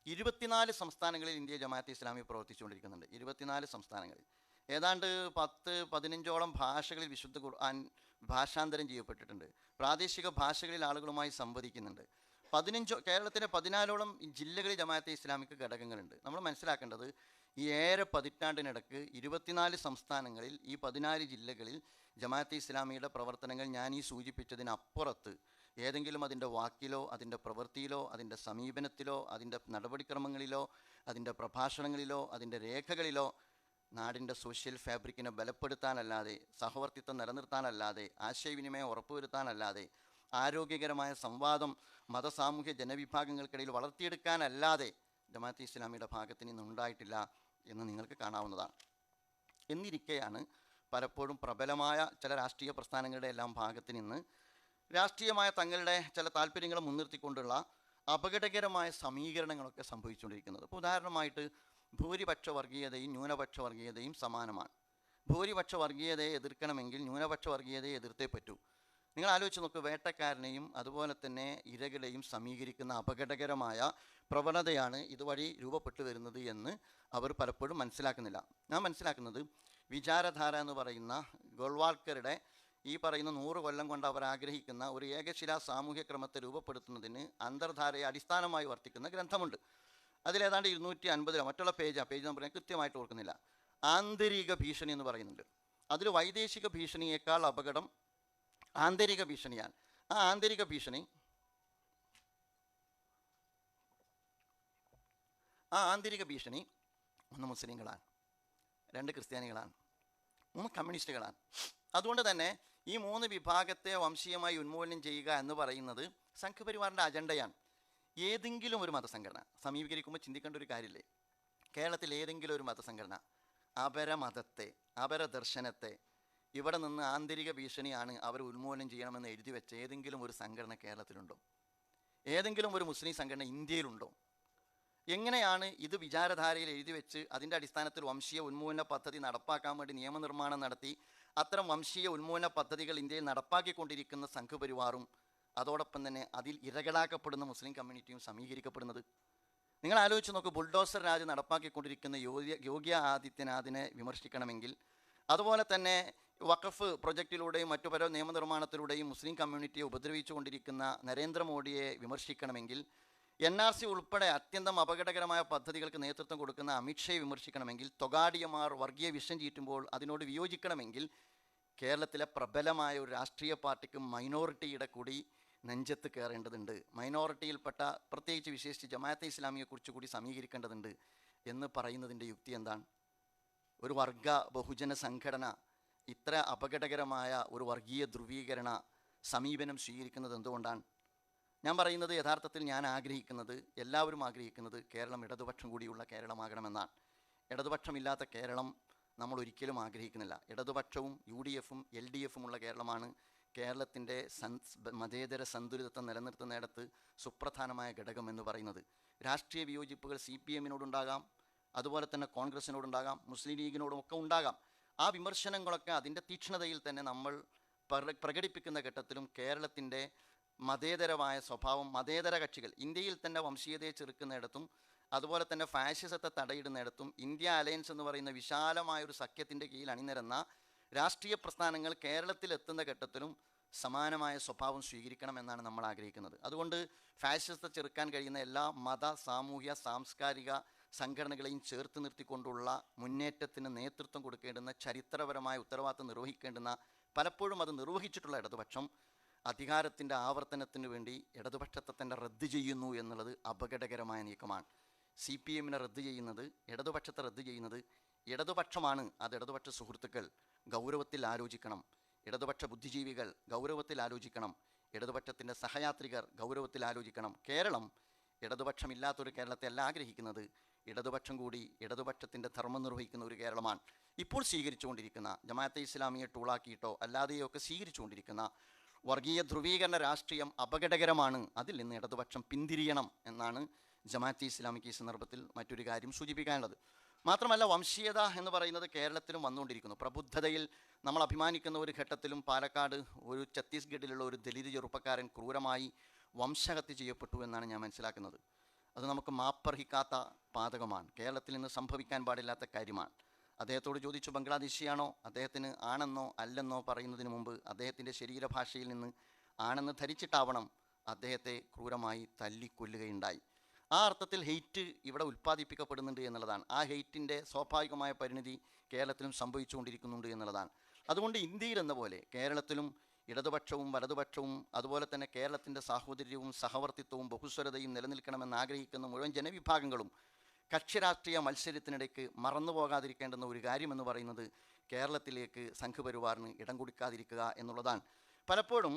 24 സംസ്ഥാനങ്ങളിൽ ഇന്ത്യ ജമാഅത്തെ ഇസ്ലാമി പ്രവർത്തിച്ചുകൊണ്ടിരിക്കുന്നുണ്ട്. 24 സംസ്ഥാനങ്ങളിൽ ഏതാണ്ട് 10-15ഓളം ഭാഷകളിൽ വിശുദ്ധ ഖുർആൻ ഭാഷാന്തരം ചെയ്യപ്പെട്ടിട്ടുണ്ട്. പ്രാദേശിക ഭാഷകളിൽ ആളുകളുമായി സംവദിക്കുന്നുണ്ട്. കേരളത്തിലെ 14ഓളം ജില്ലകളിൽ ജമാഅത്തെ ഇസ്ലാമിക്ക് ഘടകങ്ങളുണ്ട്. നമ്മൾ മനസ്സിലാക്കേണ്ടത് ഈ 7 പതിറ്റാണ്ടിനിടക്ക് 24 സംസ്ഥാനങ്ങളിൽ ഈ 14 ജില്ലകളിൽ ജമാഅത്തെ ഇസ്ലാമിയുടെ പ്രവർത്തനങ്ങൾ ഞാൻ ഈ സൂചിപ്പിച്ചതിനപ്പുറത്ത് ഏതെങ്കിലും അതിൻ്റെ വാക്കിലോ അതിൻ്റെ പ്രവൃത്തിയിലോ അതിൻ്റെ സമീപനത്തിലോ അതിൻ്റെ നടപടിക്രമങ്ങളിലോ അതിൻ്റെ പ്രഭാഷണങ്ങളിലോ അതിൻ്റെ രേഖകളിലോ നാടിൻ്റെ സോഷ്യൽ ഫാബ്രിക്കിനെ ബലപ്പെടുത്താനല്ലാതെ, സഹവർത്തിത്വം നിലനിർത്താനല്ലാതെ, ആശയവിനിമയം ഉറപ്പുവരുത്താനല്ലാതെ, ആരോഗ്യകരമായ സംവാദം മതസാമൂഹ്യ ജനവിഭാഗങ്ങൾക്കിടയിൽ വളർത്തിയെടുക്കാനല്ലാതെ ജമാഅത്തെ ഇസ്ലാമിയുടെ ഭാഗത്ത് നിന്നുണ്ടായിട്ടില്ല എന്ന് നിങ്ങൾക്ക് കാണാവുന്നതാണ്. എന്നിരിക്കെയാണ് പലപ്പോഴും പ്രബലമായ ചില രാഷ്ട്രീയ പ്രസ്ഥാനങ്ങളുടെ എല്ലാം ഭാഗത്ത് നിന്ന് രാഷ്ട്രീയമായ തങ്ങളുടെ ചില താല്പര്യങ്ങളെ മുൻനിർത്തിക്കൊണ്ടുള്ള അപകടകരമായ സമീകരണങ്ങളൊക്കെ സംഭവിച്ചുകൊണ്ടിരിക്കുന്നത്. ഇപ്പോൾ ഉദാഹരണമായിട്ട് ഭൂരിപക്ഷ വർഗീയതയും ന്യൂനപക്ഷ വർഗീയതയും സമാനമാണ്. ഭൂരിപക്ഷ വർഗീയതയെ എതിർക്കണമെങ്കിൽ ന്യൂനപക്ഷ വർഗീയതയെ എതിർത്തേ പറ്റൂ. നിങ്ങൾ ആലോചിച്ച് നോക്ക്, വേട്ടക്കാരനെയും അതുപോലെ തന്നെ ഇരകളെയും സമീകരിക്കുന്ന അപകടകരമായ പ്രവണതയാണ് ഇതുവഴി രൂപപ്പെട്ടു വരുന്നത് എന്ന് അവർ പലപ്പോഴും മനസ്സിലാക്കുന്നില്ല. ഞാൻ മനസ്സിലാക്കുന്നത് വിചാരധാര എന്ന് പറയുന്ന ഗോൾവാൾക്കറുടെ ഈ പറയുന്ന 100 കൊല്ലം കൊണ്ട് അവർ ആഗ്രഹിക്കുന്ന ഒരു ഏകശിലാ സാമൂഹ്യ ക്രമത്തെ രൂപപ്പെടുത്തുന്നതിന് അന്തർധാരയെ അടിസ്ഥാനമായി വർത്തിക്കുന്ന ഗ്രന്ഥമുണ്ട്. അതിലേതാണ്ട് 250 മറ്റുള്ള പേജ് നമ്പർ ഞാൻ കൃത്യമായിട്ട് ഓർക്കുന്നില്ല. ആന്തരിക ഭീഷണി എന്ന് പറയുന്നുണ്ട്. അതിൽ വൈദേശിക ഭീഷണിയേക്കാൾ അപകടം ആന്തരിക ഭീഷണിയാണ്. ആ ആന്തരിക ഭീഷണി 1 മുസ്ലിങ്ങളാണ്, 2 ക്രിസ്ത്യാനികളാണ്, 3 കമ്മ്യൂണിസ്റ്റുകളാണ്. അതുകൊണ്ട് തന്നെ ഈ 3 വിഭാഗത്തെ വംശീയമായി ഉന്മൂലനം ചെയ്യുക എന്ന് പറയുന്നത് സംഘപരിവാറിൻ്റെ അജണ്ടയാണ്. ഏതെങ്കിലും ഒരു മതസംഘടന സമീപിക്കുമ്പോൾ ചിന്തിക്കേണ്ട ഒരു കാര്യമില്ലേ, കേരളത്തിൽ ഏതെങ്കിലും ഒരു മതസംഘടന അപരമതത്തെ, അപരദർശനത്തെ ഇവിടെ നിന്ന് ആന്തരിക ഭീഷണിയാണ് അവർ ഉന്മൂലനം ചെയ്യണമെന്ന് എഴുതി വെച്ച ഏതെങ്കിലും ഒരു സംഘടന കേരളത്തിലുണ്ടോ? ഏതെങ്കിലും ഒരു മുസ്ലിം സംഘടന ഇന്ത്യയിലുണ്ടോ? എങ്ങനെയാണ് ഇത് വിചാരധാരയിൽ എഴുതി വെച്ച് അതിൻ്റെ അടിസ്ഥാനത്തിൽ വംശീയ ഉന്മൂലന പദ്ധതി നടപ്പാക്കാൻ വേണ്ടി നിയമനിർമ്മാണം നടത്തി അത്തരം വംശീയ ഉന്മൂലന പദ്ധതികൾ ഇന്ത്യയിൽ നടപ്പാക്കിക്കൊണ്ടിരിക്കുന്ന സംഘപരിവാറും അതോടൊപ്പം തന്നെ അതിൽ ഇരകളാക്കപ്പെടുന്ന മുസ്ലിം കമ്മ്യൂണിറ്റിയും സമീകരിക്കപ്പെടുന്നത്? നിങ്ങൾ ആലോചിച്ച് നോക്ക്, ബുൾഡോസർ രാജ് നടപ്പാക്കിക്കൊണ്ടിരിക്കുന്ന യോഗി ആദിത്യനാഥിനെ വിമർശിക്കണമെങ്കിൽ, അതുപോലെ തന്നെ വഖഫ് പ്രൊജക്റ്റിലൂടെയും മറ്റു പല നിയമനിർമ്മാണത്തിലൂടെയും മുസ്ലിം കമ്മ്യൂണിറ്റിയെ ഉപദ്രവിച്ചുകൊണ്ടിരിക്കുന്ന നരേന്ദ്രമോദിയെ വിമർശിക്കണമെങ്കിൽ, NRC ഉൾപ്പെടെ അത്യന്തം അപകടകരമായ പദ്ധതികൾക്ക് നേതൃത്വം കൊടുക്കുന്ന അമിത്ഷയെ വിമർശിക്കണമെങ്കിൽ, തൊഗാഡിയമാർ വർഗീയ വിഷം ചീറ്റുമ്പോൾ അതിനോട് വിയോജിക്കണമെങ്കിൽ കേരളത്തിലെ പ്രബലമായ ഒരു രാഷ്ട്രീയ പാർട്ടിക്ക് മൈനോറിറ്റിയുടെ കൂടി നെഞ്ചത്ത് കയറേണ്ടതുണ്ട്. മൈനോറിറ്റിയിൽപ്പെട്ട പ്രത്യേകിച്ച് വിശേഷിച്ച് ജമാഅത്തെ ഇസ്ലാമിയെക്കുറിച്ച് കൂടി സമീകരിക്കേണ്ടതുണ്ട് എന്ന് പറയുന്നതിൻ്റെ യുക്തി എന്താണ്? ഒരു വർഗ ബഹുജന സംഘടന ഇത്ര അപകടകരമായ ഒരു വർഗീയ ധ്രുവീകരണ സമീപനം സ്വീകരിക്കുന്നത് എന്തുകൊണ്ടാണ്? ഞാൻ പറയുന്നത് യഥാർത്ഥത്തിൽ എല്ലാവരും ആഗ്രഹിക്കുന്നത് കേരളം ഇടതുപക്ഷം കൂടിയുള്ള കേരളമാകണമെന്നാണ്. ഇടതുപക്ഷമില്ലാത്ത കേരളം നമ്മൾ ഒരിക്കലും ആഗ്രഹിക്കുന്നില്ല. ഇടതുപക്ഷവും UDFും LDFും ഉള്ള കേരളമാണ് കേരളത്തിൻ്റെ മതേതര സന്തുലിതത്വം നിലനിർത്തുന്നിടത്ത് സുപ്രധാനമായ ഘടകം എന്ന് പറയുന്നത്. രാഷ്ട്രീയ വിയോജിപ്പുകൾ CPMനോടുണ്ടാകാം, അതുപോലെ തന്നെ കോൺഗ്രസിനോടുണ്ടാകാം, മുസ്ലിം ലീഗിനോടും ഒക്കെ ഉണ്ടാകാം. ആ വിമർശനങ്ങളൊക്കെ അതിൻ്റെ തീക്ഷ്ണതയിൽ തന്നെ നമ്മൾ പ്രകടിപ്പിക്കുന്ന ഘട്ടത്തിലും കേരളത്തിൻ്റെ മതേതരമായ സ്വഭാവം, മതേതര കക്ഷികൾ ഇന്ത്യയിൽ തന്നെ വംശീയതയെ ചെറുക്കുന്നിടത്തും അതുപോലെ തന്നെ ഫാഷിസത്തെ തടയിടുന്നിടത്തും ഇന്ത്യ അലയൻസ് എന്ന് പറയുന്ന വിശാലമായൊരു സഖ്യത്തിൻ്റെ കീഴിൽ അണിനിരന്ന രാഷ്ട്രീയ പ്രസ്ഥാനങ്ങൾ കേരളത്തിൽ എത്തുന്ന ഘട്ടത്തിലും സമാനമായ സ്വഭാവം സ്വീകരിക്കണമെന്നാണ് നമ്മൾ ആഗ്രഹിക്കുന്നത്. അതുകൊണ്ട് ഫാഷിസത്തെ ചെറുക്കാൻ കഴിയുന്ന എല്ലാ മത, സാമൂഹ്യ, സാംസ്കാരിക സംഘടനകളെയും ചേർത്ത് നിർത്തിക്കൊണ്ടുള്ള മുന്നേറ്റത്തിന് നേതൃത്വം കൊടുക്കേണ്ടുന്ന ചരിത്രപരമായ ഉത്തരവാദിത്വം നിർവഹിക്കേണ്ടുന്ന, പലപ്പോഴും അത് നിർവഹിച്ചിട്ടുള്ള ഇടതുപക്ഷം അധികാരത്തിൻ്റെ ആവർത്തനത്തിന് വേണ്ടി ഇടതുപക്ഷത്തെ തന്നെ റദ്ദ് ചെയ്യുന്നു എന്നുള്ളത് അപകടകരമായ നീക്കമാണ്. CPMനെ റദ്ദ് ചെയ്യുന്നത്, ഇടതുപക്ഷത്തെ റദ്ദ് ചെയ്യുന്നത് ഇടതുപക്ഷമാണ്. അത് ഇടതുപക്ഷ സുഹൃത്തുക്കൾ ഗൗരവത്തിൽ ആലോചിക്കണം. ഇടതുപക്ഷ ബുദ്ധിജീവികൾ ഗൗരവത്തിൽ ആലോചിക്കണം. ഇടതുപക്ഷത്തിൻ്റെ സഹയാത്രികർ ഗൗരവത്തിൽ ആലോചിക്കണം. കേരളം ഇടതുപക്ഷമില്ലാത്തൊരു കേരളത്തെ അല്ല ആഗ്രഹിക്കുന്നത്, ഇടതുപക്ഷം കൂടി ഇടതുപക്ഷത്തിൻ്റെ ധർമ്മം നിർവഹിക്കുന്ന ഒരു കേരളമാണ് ഇപ്പോൾ സ്വീകരിച്ചുകൊണ്ടിരിക്കുന്ന, ജമാഅത്തെ ഇസ്ലാമിയെ ടൂളാക്കിയിട്ടോ അല്ലാതെയോ ഒക്കെ സ്വീകരിച്ചുകൊണ്ടിരിക്കുന്ന വർഗീയ ധ്രുവീകരണ രാഷ്ട്രീയം അപകടകരമാണ്. അതിൽ നിന്ന് ഇടതുപക്ഷം പിന്തിരിയണം എന്നാണ് ജമാഅത്തെ ഇസ്ലാമിക്ക് ഈ സന്ദർഭത്തിൽ മറ്റൊരു കാര്യം സൂചിപ്പിക്കാനുള്ളത്. മാത്രമല്ല, വംശീയത എന്ന് പറയുന്നത് കേരളത്തിലും വന്നുകൊണ്ടിരിക്കുന്നു. പ്രബുദ്ധതയിൽ നമ്മൾ അഭിമാനിക്കുന്ന ഒരു ഘട്ടത്തിലും പാലക്കാട് ഒരു ഛത്തീസ്ഗഡിലുള്ള ഒരു ദലിത് ചെറുപ്പക്കാരൻ ക്രൂരമായി വംശഹത്യ ചെയ്യപ്പെട്ടു എന്നാണ് ഞാൻ മനസ്സിലാക്കുന്നത്. അത് നമുക്ക് മാപ്പർഹിക്കാത്ത പാതകമാണ്, കേരളത്തിൽ നിന്ന് സംഭവിക്കാൻ പാടില്ലാത്ത കാര്യമാണ്. അദ്ദേഹത്തോട് ചോദിച്ചു ബംഗ്ലാദേശിയാണോ, അദ്ദേഹത്തിന് ആണെന്നോ അല്ലെന്നോ പറയുന്നതിന് മുമ്പ് അദ്ദേഹത്തിൻ്റെ ശരീരഭാഷയിൽ നിന്ന് ആണെന്ന് ധരിച്ചിട്ടാവണം അദ്ദേഹത്തെ ക്രൂരമായി തല്ലിക്കൊല്ലുകയുണ്ടായി. ആ അർത്ഥത്തിൽ ഹെയ്റ്റ് ഇവിടെ ഉൽപ്പാദിപ്പിക്കപ്പെടുന്നുണ്ട് എന്നുള്ളതാണ്. ആ ഹെയ്റ്റിൻ്റെ സ്വാഭാവികമായ പരിണിതി കേരളത്തിലും സംഭവിച്ചുകൊണ്ടിരിക്കുന്നുണ്ട് എന്നുള്ളതാണ്. അതുകൊണ്ട് ഇന്ത്യയിൽ എന്ന പോലെ കേരളത്തിലും ഇടതുപക്ഷവും വലതുപക്ഷവും അതുപോലെ തന്നെ കേരളത്തിൻ്റെ സാഹോദര്യവും സഹവർത്തിത്വവും ബഹുസ്വരതയും നിലനിൽക്കണമെന്ന് ആഗ്രഹിക്കുന്ന മുഴുവൻ ജനവിഭാഗങ്ങളും കക്ഷിരാഷ്ട്രീയ മത്സരത്തിനിടയ്ക്ക് മറന്നു പോകാതിരിക്കേണ്ടുന്ന ഒരു കാര്യമെന്ന് പറയുന്നത് കേരളത്തിലേക്ക് സംഘപരിവാറിന് ഇടം കൊടുക്കാതിരിക്കുക എന്നുള്ളതാണ്. പലപ്പോഴും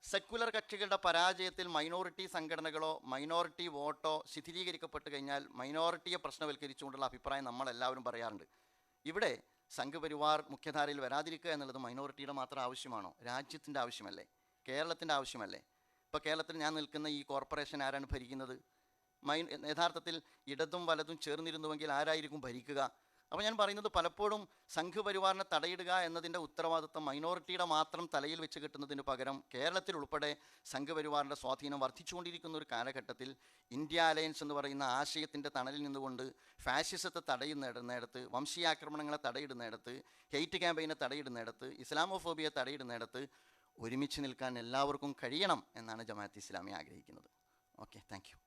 സെക്കുലർ കക്ഷികളുടെ പരാജയത്തിൽ മൈനോറിറ്റി സംഘടനകളോ മൈനോറിറ്റി വോട്ടോ ശിഥിലീകരിക്കപ്പെട്ട് കഴിഞ്ഞാൽ മൈനോറിറ്റിയെ പ്രശ്നവൽക്കരിച്ചുകൊണ്ടുള്ള അഭിപ്രായം നമ്മളെല്ലാവരും പറയാറുണ്ട്. ഇവിടെ സംഘപരിവാർ മുഖ്യധാരയിൽ വരാതിരിക്കുക എന്നുള്ളത് മൈനോറിറ്റിയുടെ മാത്രം ആവശ്യമാണോ? രാജ്യത്തിൻ്റെ ആവശ്യമല്ലേ, കേരളത്തിൻ്റെ ആവശ്യമല്ലേ? ഇപ്പോൾ കേരളത്തിൽ ഞാൻ നിൽക്കുന്ന ഈ കോർപ്പറേഷൻ ആരാണ് ഭരിക്കുന്നത്? യഥാർത്ഥത്തിൽ ഇടതും വലതും ചേർന്നിരുന്നുവെങ്കിൽ ആരായിരിക്കും ഭരിക്കുക? അപ്പോൾ ഞാൻ പറയുന്നത്, പലപ്പോഴും സംഘപരിവാറിനെ തടയിടുക എന്നതിൻ്റെ ഉത്തരവാദിത്വം മൈനോറിറ്റിയുടെ മാത്രം തലയിൽ വെച്ച് കിട്ടുന്നതിന് പകരം കേരളത്തിൽ ഉൾപ്പെടെ സംഘപരിവാറിൻ്റെ സ്വാധീനം വർദ്ധിച്ചുകൊണ്ടിരിക്കുന്ന ഒരു കാലഘട്ടത്തിൽ ഇന്ത്യ അലയൻസ് എന്ന് പറയുന്ന ആശയത്തിൻ്റെ തണലിൽ നിന്നുകൊണ്ട് ഫാഷിസത്തെ തടയുന്നിടത്ത്, വംശീയാക്രമണങ്ങളെ തടയിടുന്നിടത്ത്, ഹെയ്റ്റ് ക്യാമ്പയിനെ തടയിടുന്നിടത്ത്, ഇസ്ലാമോഫോബിയെ തടയിടുന്നിടത്ത് ഒരുമിച്ച് നിൽക്കാൻ എല്ലാവർക്കും കഴിയണം എന്നാണ് ജമാഅത്തെ ഇസ്ലാമി ആഗ്രഹിക്കുന്നത്. Okay, thank you.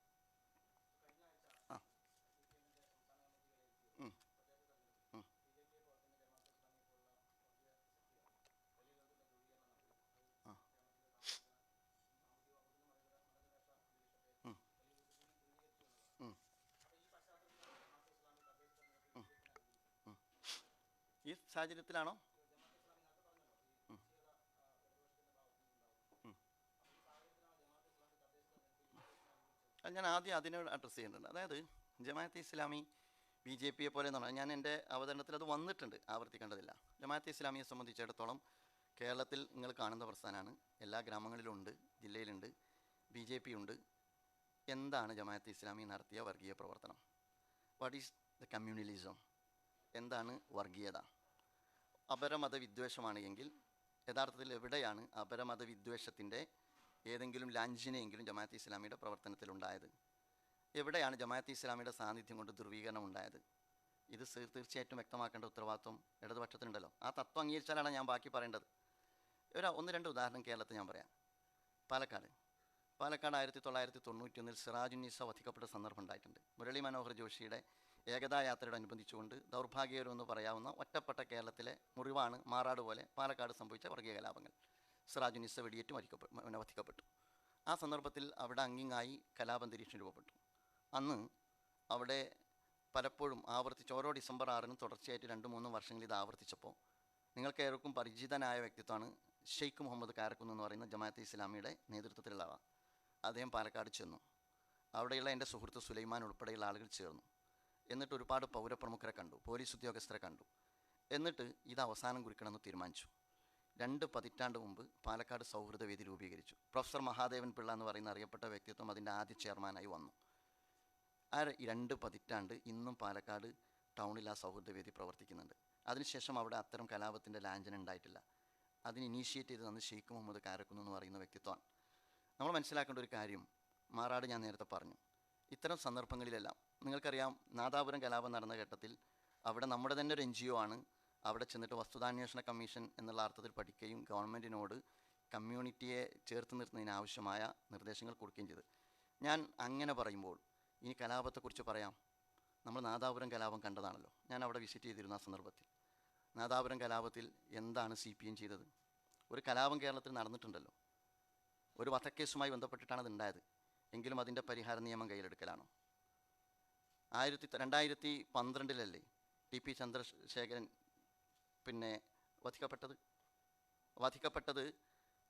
ഈ സാഹചര്യത്തിലാണോ? ഞാൻ ആദ്യം അതിനെ അഡ്രസ്സ് ചെയ്യുന്നുണ്ട്. അതായത് ജമാഅത്തെ ഇസ്ലാമി BJP പോലെ എന്ന് പറഞ്ഞാൽ, ഞാൻ എൻ്റെ അവതരണത്തിൽ അത് വന്നിട്ടുണ്ട്, ആവർത്തിക്കേണ്ടതില്ല. ജമാഅത്തെ ഇസ്ലാമിയെ സംബന്ധിച്ചിടത്തോളം കേരളത്തിൽ നിങ്ങൾ കാണുന്ന പ്രസ്ഥാനമാണ്, എല്ലാ ഗ്രാമങ്ങളിലും ഉണ്ട്, ജില്ലയിലുണ്ട്, BJP ഉണ്ട്. എന്താണ് ജമാഅത്തെ ഇസ്ലാമി നടത്തിയ വർഗീയ പ്രവർത്തനം? What is the communalism? എന്താണ് വർഗീയത? അപരമത വിദ്വേഷമാണ് എങ്കിൽ യഥാർത്ഥത്തിൽ എവിടെയാണ് അപരമത വിദ്വേഷത്തിൻ്റെ ഏതെങ്കിലും ലാഞ്ചിനെയെങ്കിലും ജമാഅത്തെ ഇസ്ലാമിയുടെ പ്രവർത്തനത്തിലുണ്ടായത്? എവിടെയാണ് ജമാഅത്തെ ഇസ്ലാമിയുടെ സാന്നിധ്യം കൊണ്ട് ധ്രുവീകരണം ഉണ്ടായത്? ഇത് തീർച്ചയായിട്ടും വ്യക്തമാക്കേണ്ട ഉത്തരവാദിത്വം ഇടതുപക്ഷത്തിനുണ്ടല്ലോ. ആ തത്വം അംഗീകരിച്ചാലാണ് ഞാൻ ബാക്കി പറയേണ്ടത്. ഒന്ന് രണ്ട് ഉദാഹരണം കേരളത്തിൽ ഞാൻ പറയാം. പാലക്കാട് 1991 സിറാജുന്നീസ വധിക്കപ്പെട്ട സന്ദർഭം ഉണ്ടായിട്ടുണ്ട്. മുരളി മനോഹർ ജോഷിയുടെ ഏകതാ യാത്രയോടനുബന്ധിച്ചുകൊണ്ട് ദൗർഭാഗ്യകരമെന്ന് പറയാവുന്ന ഒറ്റപ്പെട്ട കേരളത്തിലെ മുറിവാണ് മാറാട് പോലെ പാലക്കാട് സംഭവിച്ച വർഗീയ കലാപങ്ങൾ. സിറാജുന്നീസ വെടിയേറ്റ് വധിക്കപ്പെട്ടു. ആ സന്ദർഭത്തിൽ അവിടെ അങ്ങിങ്ങായി കലാപന്തരീക്ഷം രൂപപ്പെട്ടു. അന്ന് അവിടെ പലപ്പോഴും ആവർത്തിച്ച് ഓരോ ഡിസംബർ 6-നും തുടർച്ചയായിട്ട് 2-3 വർഷങ്ങളിൽ ഇത് ആവർത്തിച്ചപ്പോൾ നിങ്ങൾക്ക് ഏവർക്കും പരിചിതനായ വ്യക്തിത്വമാണ് ഷെയ്ഖ് മുഹമ്മദ് കാരക്കുന്ന് എന്ന് പറയുന്ന ജമാഅത്തെ ഇസ്ലാമിയുടെ നേതൃത്വത്തിലുള്ള ആൾ. അദ്ദേഹം പാലക്കാട് ചെന്നു. അവിടെയുള്ള എൻ്റെ സുഹൃത്ത് സുലൈമാൻ ഉൾപ്പെടെയുള്ള ആളുകൾ ചേർന്നു. എന്നിട്ട് ഒരുപാട് പൗരപ്രമുഖരെ കണ്ടു, പോലീസ് ഉദ്യോഗസ്ഥരെ കണ്ടു. എന്നിട്ട് ഇത് അവസാനം കുറിക്കണമെന്ന് തീരുമാനിച്ചു. 2 പതിറ്റാണ്ട് മുമ്പ് പാലക്കാട് സൗഹൃദ വേദി രൂപീകരിച്ചു. പ്രൊഫസർ മഹാദേവൻ പിള്ള എന്ന് പറയുന്ന അറിയപ്പെട്ട വ്യക്തിത്വം അതിൻ്റെ ആദ്യ ചെയർമാനായി വന്നു. ആ 2 പതിറ്റാണ്ട് ഇന്നും പാലക്കാട് ടൗണിൽ ആ സൗഹൃദ വേദി പ്രവർത്തിക്കുന്നുണ്ട്. അതിനുശേഷം അവിടെ അത്തരം കലാപത്തിൻ്റെ ലാഞ്ചന ഉണ്ടായിട്ടില്ല. അതിന് ഇനീഷ്യേറ്റ് ചെയ്ത് തന്നത് ഷെയ്ഖ് മുഹമ്മദ് കാരക്കുന്ന് എന്ന് പറയുന്ന വ്യക്തിത്വമാണ്. നമ്മൾ മനസ്സിലാക്കേണ്ട ഒരു കാര്യം, മാറാട് ഞാൻ നേരത്തെ പറഞ്ഞു, ഇത്തരം സന്ദർഭങ്ങളിലെല്ലാം നിങ്ങൾക്കറിയാം, നാദാപുരം കലാപം നടന്ന ഘട്ടത്തിൽ അവിടെ നമ്മുടെ തന്നെ ഒരു NGO ആണ് അവിടെ ചെന്നിട്ട് വസ്തുതാന്വേഷണ കമ്മീഷൻ എന്നുള്ള അർത്ഥത്തിൽ പഠിക്കുകയും ഗവൺമെൻറ്റിനോട് കമ്മ്യൂണിറ്റിയെ ചേർത്ത് നിർത്തുന്നതിന് ആവശ്യമായ നിർദ്ദേശങ്ങൾ കൊടുക്കുകയും ചെയ്തു. ഞാൻ അങ്ങനെ പറയുമ്പോൾ ഇനി കലാപത്തെക്കുറിച്ച് പറയാം. നമ്മൾ നാദാപുരം കലാപം കണ്ടതാണല്ലോ. ഞാൻ അവിടെ വിസിറ്റ് ചെയ്തിരുന്ന ആ സന്ദർഭത്തിൽ നാദാപുരം കലാപത്തിൽ എന്താണ് CPM ചെയ്തത്? ഒരു കലാപം കേരളത്തിൽ നടന്നിട്ടുണ്ടല്ലോ, ഒരു വധക്കേസുമായി ബന്ധപ്പെട്ടിട്ടാണ് അത് ഉണ്ടായത്. എങ്കിലും അതിൻ്റെ പരിഹാര നിയമം കയ്യിലെടുക്കലാണോ? 2012 TP ചന്ദ്രശേഖരൻ വധിക്കപ്പെട്ടത്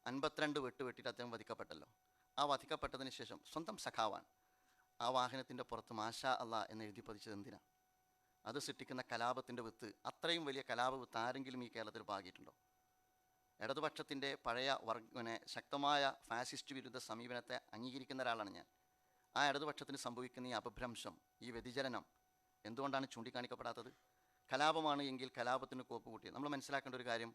52 വെട്ട് വെട്ടിയിട്ട് അദ്ദേഹം വധിക്കപ്പെട്ടല്ലോ. ആ വധിക്കപ്പെട്ടതിന് ശേഷം സ്വന്തം സഖാവാൻ ആ വാഹനത്തിൻ്റെ പുറത്ത് മാഷാ അള്ളാ എന്ന് എഴുതി പതിച്ചത് എന്തിനാ? അത് സൃഷ്ടിക്കുന്ന കലാപത്തിൻ്റെ വിത്ത്, അത്രയും വലിയ കലാപ വിത്ത് ആരെങ്കിലും ഈ കേരളത്തിൽ പാകിയിട്ടുണ്ടോ? ഇടതുപക്ഷത്തിൻ്റെ പഴയ ശക്തമായ ഫാസിസ്റ്റ് വിരുദ്ധ സമീപനത്തെ അംഗീകരിക്കുന്ന ഒരാളാണ് ഞാൻ. ആ ഇടതുപക്ഷത്തിന് സംഭവിക്കുന്ന ഈ അപഭ്രംശം, ഈ വ്യതിചലനം എന്തുകൊണ്ടാണ് ചൂണ്ടിക്കാണിക്കപ്പെടാത്തത്? കലാപമാണ് എങ്കിൽ കലാപത്തിന് കോപ്പ് കൂട്ടി. നമ്മൾ മനസ്സിലാക്കേണ്ട ഒരു കാര്യം,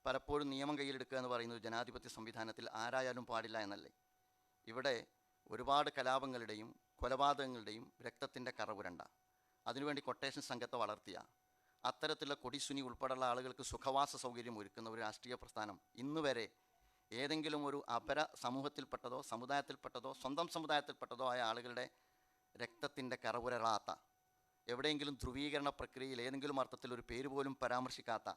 പലപ്പോഴും നിയമം കയ്യിലെടുക്കുക എന്ന് പറയുന്നത് ജനാധിപത്യ സംവിധാനത്തിൽ ആരായാലും പാടില്ല എന്നല്ലേ. ഇവിടെ ഒരുപാട് കലാപങ്ങളുടെയും കൊലപാതകങ്ങളുടെയും രക്തത്തിൻ്റെ കറ പുരണ്ട, അതിനുവേണ്ടി കൊട്ടേഷൻ സംഘത്തെ വളർത്തിയ, അത്തരത്തിലുള്ള കൊടിസുനി ഉൾപ്പെടെയുള്ള ആളുകൾക്ക് സുഖവാസ സൗകര്യം ഒരുക്കുന്ന ഒരു രാഷ്ട്രീയ പ്രസ്ഥാനം ഇന്ന് വരെ ഏതെങ്കിലും ഒരു അപര സമൂഹത്തിൽപ്പെട്ടതോ സമുദായത്തിൽപ്പെട്ടതോ സ്വന്തം സമുദായത്തിൽപ്പെട്ടതോ ആയ ആളുകളുടെ രക്തത്തിൻ്റെ കറപുരളാത്ത, എവിടെയെങ്കിലും ധ്രുവീകരണ പ്രക്രിയയിൽ ഏതെങ്കിലും അർത്ഥത്തിൽ ഒരു പേര് പോലും പരാമർശിക്കാത്ത,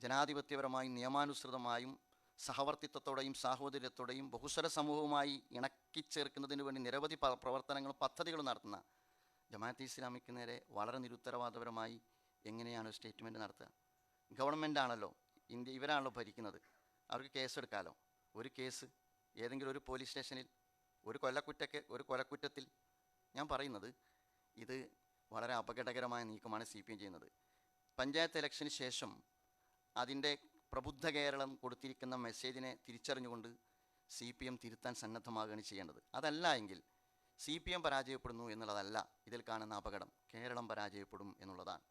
ജനാധിപത്യപരമായും നിയമാനുസൃതമായും സഹവർത്തിത്വത്തോടെയും സാഹോദര്യത്തോടെയും ബഹുസ്വര സമൂഹവുമായി ഇണക്കിച്ചേർക്കുന്നതിന് വേണ്ടി നിരവധി പ്രവർത്തനങ്ങളും പദ്ധതികളും നടത്തുന്ന ജമാഅത്തെ ഇസ്ലാമിക്ക് നേരെ വളരെ നിരുത്തരവാദപരമായി എങ്ങനെയാണ് സ്റ്റേറ്റ്മെൻറ്റ് നടത്തുക? ഗവൺമെൻറ്റാണല്ലോ, ഇവരാണല്ലോ ഭരിക്കുന്നത്, അവർക്ക് കേസെടുക്കാമല്ലോ. ഒരു കേസ് ഏതെങ്കിലും ഒരു പോലീസ് സ്റ്റേഷനിൽ ഒരു കൊലക്കുറ്റത്തിൽ, ഞാൻ പറയുന്നത് ഇത് വളരെ അപകടകരമായ നീക്കമാണ് CPM ചെയ്യുന്നത്. പഞ്ചായത്ത് ഇലക്ഷന് ശേഷം അതിൻ്റെ പ്രബുദ്ധ കേരളം കൊടുത്തിരിക്കുന്ന മെസ്സേജിനെ തിരിച്ചറിഞ്ഞുകൊണ്ട് CPM തിരുത്താൻ സന്നദ്ധമാകുകയാണ് ചെയ്യേണ്ടത്. അതല്ല എങ്കിൽ CPM പരാജയപ്പെടുന്നു എന്നുള്ളതല്ല ഇതിൽ കാണുന്ന അപകടം, കേരളം പരാജയപ്പെടും എന്നുള്ളതാണ്.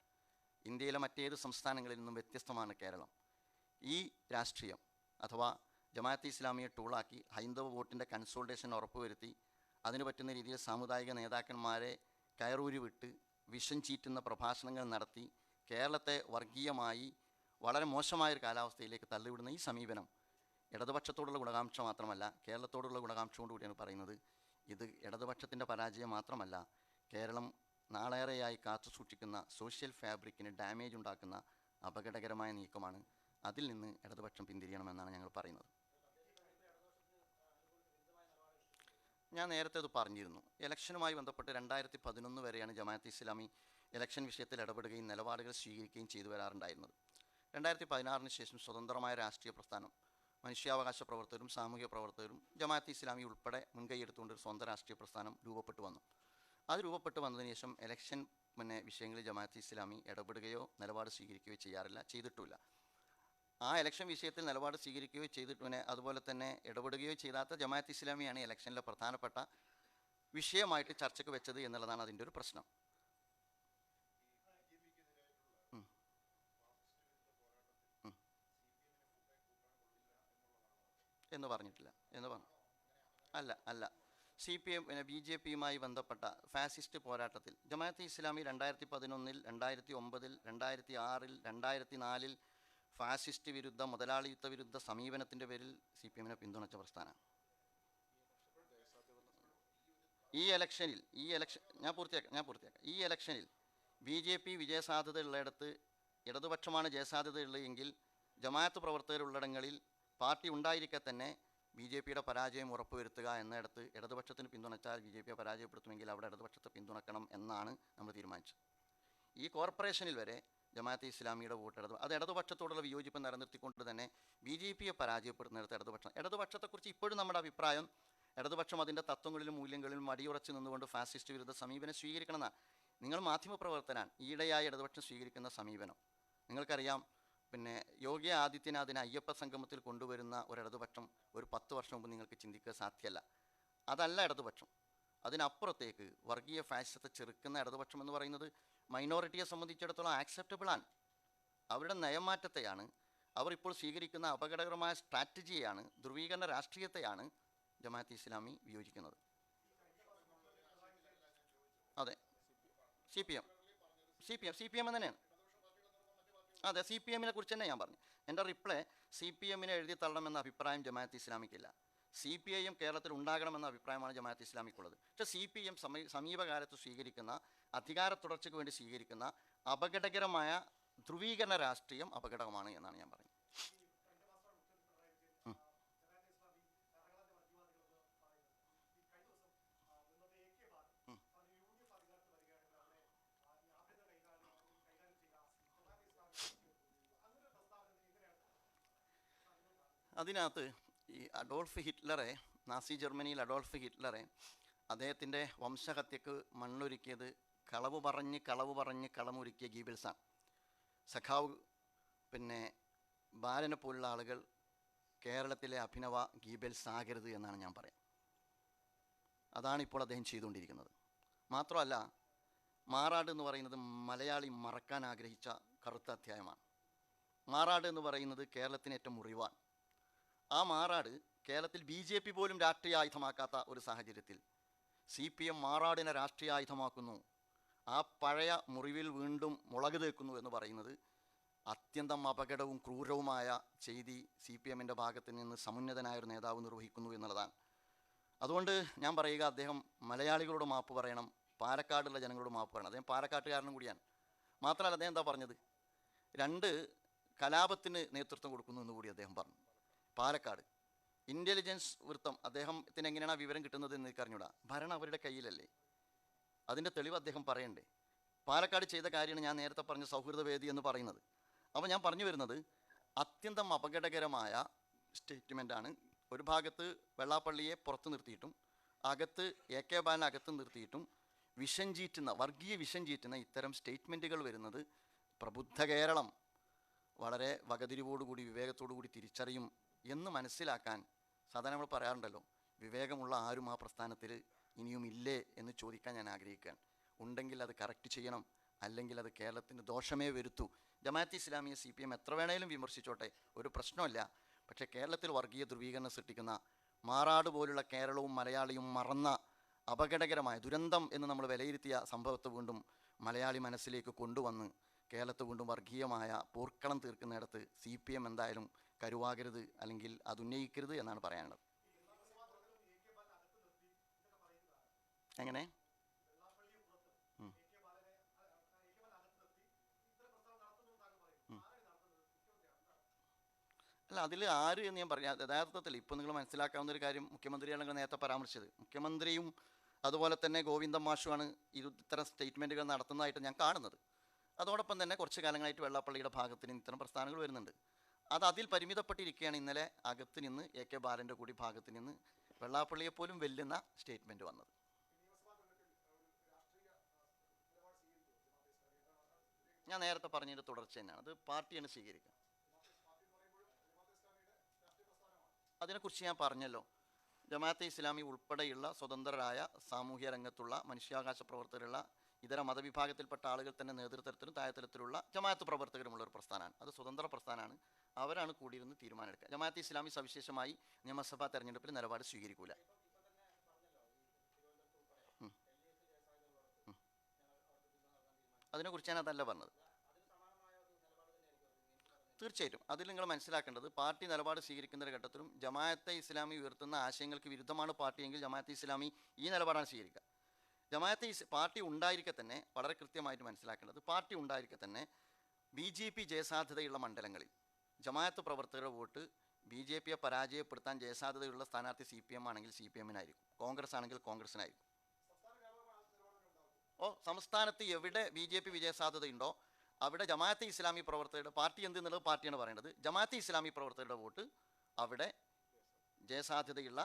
ഇന്ത്യയിലെ മറ്റേത് സംസ്ഥാനങ്ങളിൽ നിന്നും വ്യത്യസ്തമാണ് കേരളം. ഈ രാഷ്ട്രീയം അഥവാ ജമാഅത്തെ ഇസ്ലാമിയെ ടൂളാക്കി ഹൈന്ദവ വോട്ടിൻ്റെ കൺസോൾട്ടേഷൻ ഉറപ്പുവരുത്തി അതിന് പറ്റുന്ന രീതിയിൽ സാമുദായിക നേതാക്കന്മാരെ കയറൂരി വിട്ട് വിഷം ചീറ്റുന്ന പ്രഭാഷണങ്ങൾ നടത്തി കേരളത്തെ വർഗീയമായി വളരെ മോശമായൊരു കാലാവസ്ഥയിലേക്ക് തള്ളിവിടുന്ന ഈ സമീപനം ഇടതുപക്ഷത്തോടുള്ള ഗുണകാംക്ഷ മാത്രമല്ല, കേരളത്തോടുള്ള ഗുണകാംക്ഷ കൊണ്ടുകൂടിയാണ് പറയുന്നത്. ഇത് ഇടതുപക്ഷത്തിൻ്റെ പരാജയം മാത്രമല്ല, കേരളം നാളേറെയായി കാത്തു സൂക്ഷിക്കുന്ന സോഷ്യൽ ഫാബ്രിക്കിന് ഡാമേജ് ഉണ്ടാക്കുന്ന അപകടകരമായ നീക്കമാണ്. അതിൽ നിന്ന് ഇടതുപക്ഷം പിന്തിരിയണമെന്നാണ് ഞങ്ങൾ പറയുന്നത്. ഞാൻ നേരത്തെ അത് പറഞ്ഞിരുന്നു. ഇലക്ഷനുമായി ബന്ധപ്പെട്ട് 2011 വരെയാണ് ജമാഅത്തെ ഇസ്ലാമി ഇലക്ഷൻ വിഷയത്തിൽ ഇടപെടുകയും നിലപാടുകൾ സ്വീകരിക്കുകയും ചെയ്തു വരാറുണ്ടായിരുന്നത്. 2016 ശേഷം സ്വതന്ത്രമായ രാഷ്ട്രീയ പ്രസ്ഥാനം, മനുഷ്യാവകാശ പ്രവർത്തകരും സാമൂഹ്യ പ്രവർത്തകരും ജമാഅത്തെ ഇസ്ലാമി ഉൾപ്പെടെ മുൻകൈയെടുത്തുകൊണ്ട് ഒരു സ്വന്തം രാഷ്ട്രീയ പ്രസ്ഥാനം രൂപപ്പെട്ടു വന്നു. അത് രൂപപ്പെട്ടു വന്നതിന് ശേഷം ഇലക്ഷൻ വിഷയങ്ങളിൽ ജമാഅത്തെ ഇസ്ലാമി ഇടപെടുകയോ നിലപാട് സ്വീകരിക്കുകയോ ചെയ്യാറില്ല, ചെയ്തിട്ടുമില്ല. ആ ഇലക്ഷൻ വിഷയത്തിൽ നിലപാട് സ്വീകരിക്കുകയോ ചെയ്തിട്ട് അതുപോലെ തന്നെ ഇടപെടുകയോ ചെയ്താത്ത ജമാഅത്തെ ഇസ്ലാമിയാണ് ഇലക്ഷനിലെ പ്രധാനപ്പെട്ട വിഷയമായിട്ട് ചർച്ചയ്ക്ക് വെച്ചത് എന്നുള്ളതാണ് അതിൻ്റെ ഒരു പ്രശ്നം. എന്ന് പറഞ്ഞിട്ടില്ല എന്ന് പറഞ്ഞു. അല്ല CPM BJPയുമായി ബന്ധപ്പെട്ട ഫാസിസ്റ്റ് പോരാട്ടത്തിൽ ജമാഅത്തെ ഇസ്ലാമി 2011, 2009, 2006, 2004 ഫാസിസ്റ്റ് വിരുദ്ധ മുതലാളിത്ത വിരുദ്ധ സമീപനത്തിൻ്റെ പേരിൽ CPMനെ പിന്തുണച്ച പ്രസ്ഥാനമാണ്. ഈ ഇലക്ഷനിൽ ഞാൻ പൂർത്തിയാക്കാം. ഈ ഇലക്ഷനിൽ BJP വിജയസാധ്യത ഉള്ളിടത്ത് ഇടതുപക്ഷമാണ് ജയസാധ്യതയുള്ളതെങ്കിൽ ജമാഅത്ത് പ്രവർത്തകരുള്ളിടങ്ങളിൽ പാർട്ടി ഉണ്ടായിരിക്കെ തന്നെ BJPയുടെ പരാജയം ഉറപ്പുവരുത്തുക എന്നിടത്ത് ഇടതുപക്ഷത്തിന് പിന്തുണച്ചാൽ BJPയെ പരാജയപ്പെടുത്തുമെങ്കിൽ അവിടെ ഇടതുപക്ഷത്തെ പിന്തുണക്കണം എന്നാണ് നമ്മൾ തീരുമാനിച്ചത്. ഈ കോർപ്പറേഷനിൽ വരെ ജമാഅത്തെ ഇസ്ലാമിയുടെ വോട്ട് അത് ഇടതുപക്ഷത്തോടുള്ള വിയോജിപ്പ് നിലനിർത്തിക്കൊണ്ട് തന്നെ BJPയെ പരാജയപ്പെടുന്നിടത്ത് ഇടതുപക്ഷത്തെക്കുറിച്ച് ഇപ്പോഴും നമ്മുടെ അഭിപ്രായം, ഇടതുപക്ഷം അതിൻ്റെ തത്വങ്ങളിലും മൂല്യങ്ങളിലും അടിയുറച്ച് നിന്നുകൊണ്ട് ഫാസിസ്റ്റ് വിരുദ്ധ സമീപനം സ്വീകരിക്കണമെന്നാണ്. നിങ്ങൾ മാധ്യമപ്രവർത്തനാണ്. ഈയിടെയായി ഇടതുപക്ഷം സ്വീകരിക്കുന്ന സമീപനം നിങ്ങൾക്കറിയാം. യോഗി ആദിത്യനാഥിനെ അയ്യപ്പ സംഗമത്തിൽ കൊണ്ടുവരുന്ന ഒരു ഇടതുപക്ഷം ഒരു 10 വർഷം മുമ്പ് നിങ്ങൾക്ക് ചിന്തിക്കുക സാധ്യമല്ല. അതല്ല ഇടതുപക്ഷം. അതിനപ്പുറത്തേക്ക് വർഗീയ ഫാസിസത്തെ ചെറുക്കുന്ന ഇടതുപക്ഷം എന്ന് പറയുന്നത് മൈനോറിറ്റിയെ സംബന്ധിച്ചിടത്തോളം ആക്സെപ്റ്റബിളാണ്. അവരുടെ നയമാറ്റത്തെയാണ്, അവർ ഇപ്പോൾ സ്വീകരിക്കുന്ന അപകടകരമായ സ്ട്രാറ്റജിയെയാണ്, ധ്രുവീകരണ രാഷ്ട്രീയത്തെയാണ് ജമാഅത്തെ ഇസ്ലാമി വിയോജിക്കുന്നത്. അതെ, CPM തന്നെയാണ്. അതെ, CPMനെ കുറിച്ച് തന്നെ ഞാൻ പറഞ്ഞു. എൻ്റെ റിപ്ലൈ CPMനെ എഴുതി തള്ളണമെന്ന അഭിപ്രായം ജമാഅത്തെ ഇസ്ലാമിക്കില്ല. CPIM കേരളത്തിൽ ഉണ്ടാകണമെന്ന അഭിപ്രായമാണ് ജമാഅത്തെ ഇസ്ലാമിക്കുള്ളത്. പക്ഷേ CPM സമീപകാലത്ത് സ്വീകരിക്കുന്ന അധികാര തുടർച്ചയ്ക്ക് വേണ്ടി സ്വീകരിക്കുന്ന അപകടകരമായ ധ്രുവീകരണ രാഷ്ട്രീയം അപകടമാണ് എന്നാണ് ഞാൻ പറയുന്നത്. അതിനകത്ത് ഈ നാസി ജർമ്മനിയിൽ അഡോൾഫ് ഹിറ്റ്ലറെ അദ്ദേഹത്തിൻ്റെ വംശഹത്യക്ക് മണ്ണൊരുക്കിയത് കളവ് പറഞ്ഞ് കളമൊരുക്കിയ ഗീബൽസാണ്. സഖാവ് പിന്നെ ബാലനെ പോലുള്ള ആളുകൾ കേരളത്തിലെ അഭിനവ ഗീബൽസ് ആകരുത് എന്നാണ് ഞാൻ പറയാം. അതാണ് ഇപ്പോൾ അദ്ദേഹം ചെയ്തുകൊണ്ടിരിക്കുന്നത്. മാത്രമല്ല, മാറാട് എന്ന് പറയുന്നത് മലയാളി മറക്കാൻ ആഗ്രഹിച്ച കറുത്ത അധ്യായമാണ്. മാറാട് എന്ന് പറയുന്നത് കേരളത്തിന് ഏറ്റവും മുറിവാണ്. ആ മാറാട് കേരളത്തിൽ BJP പോലും രാഷ്ട്രീയ ആയുധമാക്കാത്ത ഒരു സാഹചര്യത്തിൽ CPM മാറാടിനെ രാഷ്ട്രീയ ആയുധമാക്കുന്നു, ആ പഴയ മുറിവിൽ വീണ്ടും മുളക് തേക്കുന്നു എന്ന് പറയുന്നത് അത്യന്തം അപകടവും ക്രൂരവുമായ ചെയ്തി CPMൻ്റെ ഭാഗത്ത് നിന്ന് സമുന്നതനായ ഒരു നേതാവ് നിർവഹിക്കുന്നു എന്നുള്ളതാണ്. അതുകൊണ്ട് ഞാൻ പറയുക, അദ്ദേഹം മലയാളികളോട് മാപ്പ് പറയണം, പാലക്കാടുള്ള ജനങ്ങളോട് മാപ്പ് പറയണം. അദ്ദേഹം പാലക്കാട്ടുകാരനും കൂടിയാണ്. മാത്രമല്ല, അദ്ദേഹം എന്താ പറഞ്ഞത്, 2 കലാപത്തിന് നേതൃത്വം കൊടുക്കുന്നു എന്ന് കൂടി അദ്ദേഹം പറഞ്ഞു. പാലക്കാട് ഇൻ്റലിജൻസ് വൃത്തം അദ്ദേഹത്തിന് എങ്ങനെയാണ് ആ വിവരം കിട്ടുന്നത് എന്ന് എനിക്കറിഞ്ഞൂടാ. ഭരണം അവരുടെ കയ്യിലല്ലേ, അതിൻ്റെ തെളിവ് അദ്ദേഹം പറയണ്ടേ. പാലക്കാട് ചെയ്ത കാര്യമാണ് ഞാൻ നേരത്തെ പറഞ്ഞ സൗഹൃദവേദി എന്ന് പറയുന്നത്. അപ്പോൾ ഞാൻ പറഞ്ഞു വരുന്നത്, അത്യന്തം അപകടകരമായ സ്റ്റേറ്റ്മെൻറ്റാണ്. ഒരു ഭാഗത്ത് വെള്ളാപ്പള്ളിയെ പുറത്ത് നിർത്തിയിട്ടും അകത്ത് AK ബാലനെ അകത്ത് നിർത്തിയിട്ടും വർഗീയ വിഷം ചീറ്റുന്ന ഇത്തരം സ്റ്റേറ്റ്മെൻറ്റുകൾ വരുന്നത് പ്രബുദ്ധ കേരളം വളരെ വകതിരിവോടുകൂടി വിവേകത്തോടുകൂടി തിരിച്ചറിയും എന്ന് മനസ്സിലാക്കാൻ സാധാരണ നമ്മൾ പറയാറുണ്ടല്ലോ, വിവേകമുള്ള ആരും ആ പ്രസ്ഥാനത്തിൽ ഇനിയും ഇല്ലേ എന്ന് ചോദിക്കാൻ ഞാൻ ആഗ്രഹിക്കുകയാണ്. ഉണ്ടെങ്കിൽ അത് കറക്റ്റ് ചെയ്യണം, അല്ലെങ്കിൽ അത് കേരളത്തിന് ദോഷമേ വരുത്തൂ. ജമാഅത്തെ ഇസ്ലാമിയെ CPM എത്ര വേണേലും വിമർശിച്ചോട്ടെ, ഒരു പ്രശ്നമില്ല. പക്ഷേ കേരളത്തിൽ വർഗീയ ധ്രുവീകരണം സൃഷ്ടിക്കുന്ന മാറാട് പോലുള്ള കേരളവും മലയാളിയും മറന്ന അപകടകരമായ ദുരന്തം എന്ന് നമ്മൾ വിലയിരുത്തിയ സംഭവത്തെ വീണ്ടും മലയാളി മനസ്സിലേക്ക് കൊണ്ടുവന്ന് കേരളത്തെ വീണ്ടും വർഗീയമായ പോർക്കളം തീർക്കുന്നിടത്ത് CPM എന്തായാലും കരുവാകരുത്, അല്ലെങ്കിൽ അത് ഉന്നയിക്കരുത് എന്നാണ് പറയാനുള്ളത്. എങ്ങനെ? അല്ല, അതിൽ ആര് എന്ന് ഞാൻ പറഞ്ഞു. യഥാർത്ഥത്തിൽ ഇപ്പോൾ നിങ്ങൾ മനസ്സിലാക്കാവുന്ന ഒരു കാര്യം, മുഖ്യമന്ത്രിയാണ് നിങ്ങൾ നേരത്തെ പരാമർശിച്ചത്. മുഖ്യമന്ത്രിയും അതുപോലെ തന്നെ ഗോവിന്ദൻ മാഷുമാണ് ഇത്തരം സ്റ്റേറ്റ്മെൻറ്റുകൾ നടത്തുന്നതായിട്ട് ഞാൻ കാണുന്നത്. അതോടൊപ്പം തന്നെ കുറച്ച് കാലങ്ങളായിട്ട് വെള്ളാപ്പള്ളിയുടെ ഭാഗത്ത് നിന്ന് ഇത്തരം പ്രസ്ഥാനങ്ങൾ വരുന്നുണ്ട്. അതിൽ പരിമിതപ്പെട്ടിരിക്കുകയാണ്. ഇന്നലെ അകത്ത് നിന്ന് AK ബാലൻ്റെ കൂടി ഭാഗത്ത് നിന്ന് വെള്ളാപ്പള്ളിയെപ്പോലും വെല്ലുന്ന സ്റ്റേറ്റ്മെൻറ്റ് വന്നത്. ഞാൻ നേരത്തെ പറഞ്ഞതിൻ്റെ തുടർച്ച തന്നെയാണ്. അത് പാർട്ടിയാണ് സ്വീകരിക്കുക. അതിനെക്കുറിച്ച് ഞാൻ പറഞ്ഞല്ലോ. ജമാഅത്തെ ഇസ്ലാമി ഉൾപ്പെടെയുള്ള സ്വതന്ത്രരായ സാമൂഹ്യ രംഗത്തുള്ള മനുഷ്യാവകാശ പ്രവർത്തകരുള്ള ഇതര മതവിഭാഗത്തിൽപ്പെട്ട ആളുകൾ തന്നെ നേതൃത്വത്തിലും താഴെത്തലത്തിലുള്ള ജമാഅത്ത് പ്രവർത്തകരുമുള്ള ഒരു പ്രസ്ഥാനമാണ്. അത് സ്വതന്ത്ര പ്രസ്ഥാനമാണ്. അവരാണ് കൂടിയിരുന്ന് തീരുമാനമെടുക്കുക. ജമാഅത്തെ ഇസ്ലാമി സവിശേഷമായി നിയമസഭാ തെരഞ്ഞെടുപ്പിൽ നിലപാട് സ്വീകരിക്കൂല. അതിനെക്കുറിച്ച് ഞാൻ അതല്ല പറഞ്ഞത്. തീർച്ചയായിട്ടും അതിൽ നിങ്ങൾ മനസ്സിലാക്കേണ്ടത്, പാർട്ടി നിലപാട് സ്വീകരിക്കുന്ന ഒരു ഘട്ടത്തിലും ജമാഅത്തെ ഇസ്ലാമി ഉയർത്തുന്ന ആശയങ്ങൾക്ക് വിരുദ്ധമാണ് പാർട്ടിയെങ്കിൽ ജമാഅത്തെ ഇസ്ലാമി ഈ നിലപാടാണ് സ്വീകരിക്കുക. പാർട്ടി ഉണ്ടായിരിക്കെ തന്നെ വളരെ കൃത്യമായിട്ട് മനസ്സിലാക്കേണ്ടത്, പാർട്ടി ഉണ്ടായിരിക്കെ തന്നെ BJP ജയസാധ്യതയുള്ള മണ്ഡലങ്ങളിൽ ജമാഅത്ത് പ്രവർത്തകരുടെ വോട്ട് BJPയെ പരാജയപ്പെടുത്താൻ ജയസാധ്യതയുള്ള സ്ഥാനാർത്ഥി CPM ആണെങ്കിൽ CPMനായിരിക്കും, കോൺഗ്രസ് ആണെങ്കിൽ കോൺഗ്രസിനായിരിക്കും. സംസ്ഥാനത്ത് എവിടെ BJP വിജയസാധ്യതയുണ്ടോ അവിടെ ജമാഅത്തെ ഇസ്ലാമി പ്രവർത്തകരുടെ പാർട്ടി എന്തെന്നുള്ളത് പാർട്ടിയാണ് പറയേണ്ടത്. ജമാഅത്തെ ഇസ്ലാമി പ്രവർത്തകരുടെ വോട്ട് അവിടെ ജയസാധ്യതയുള്ള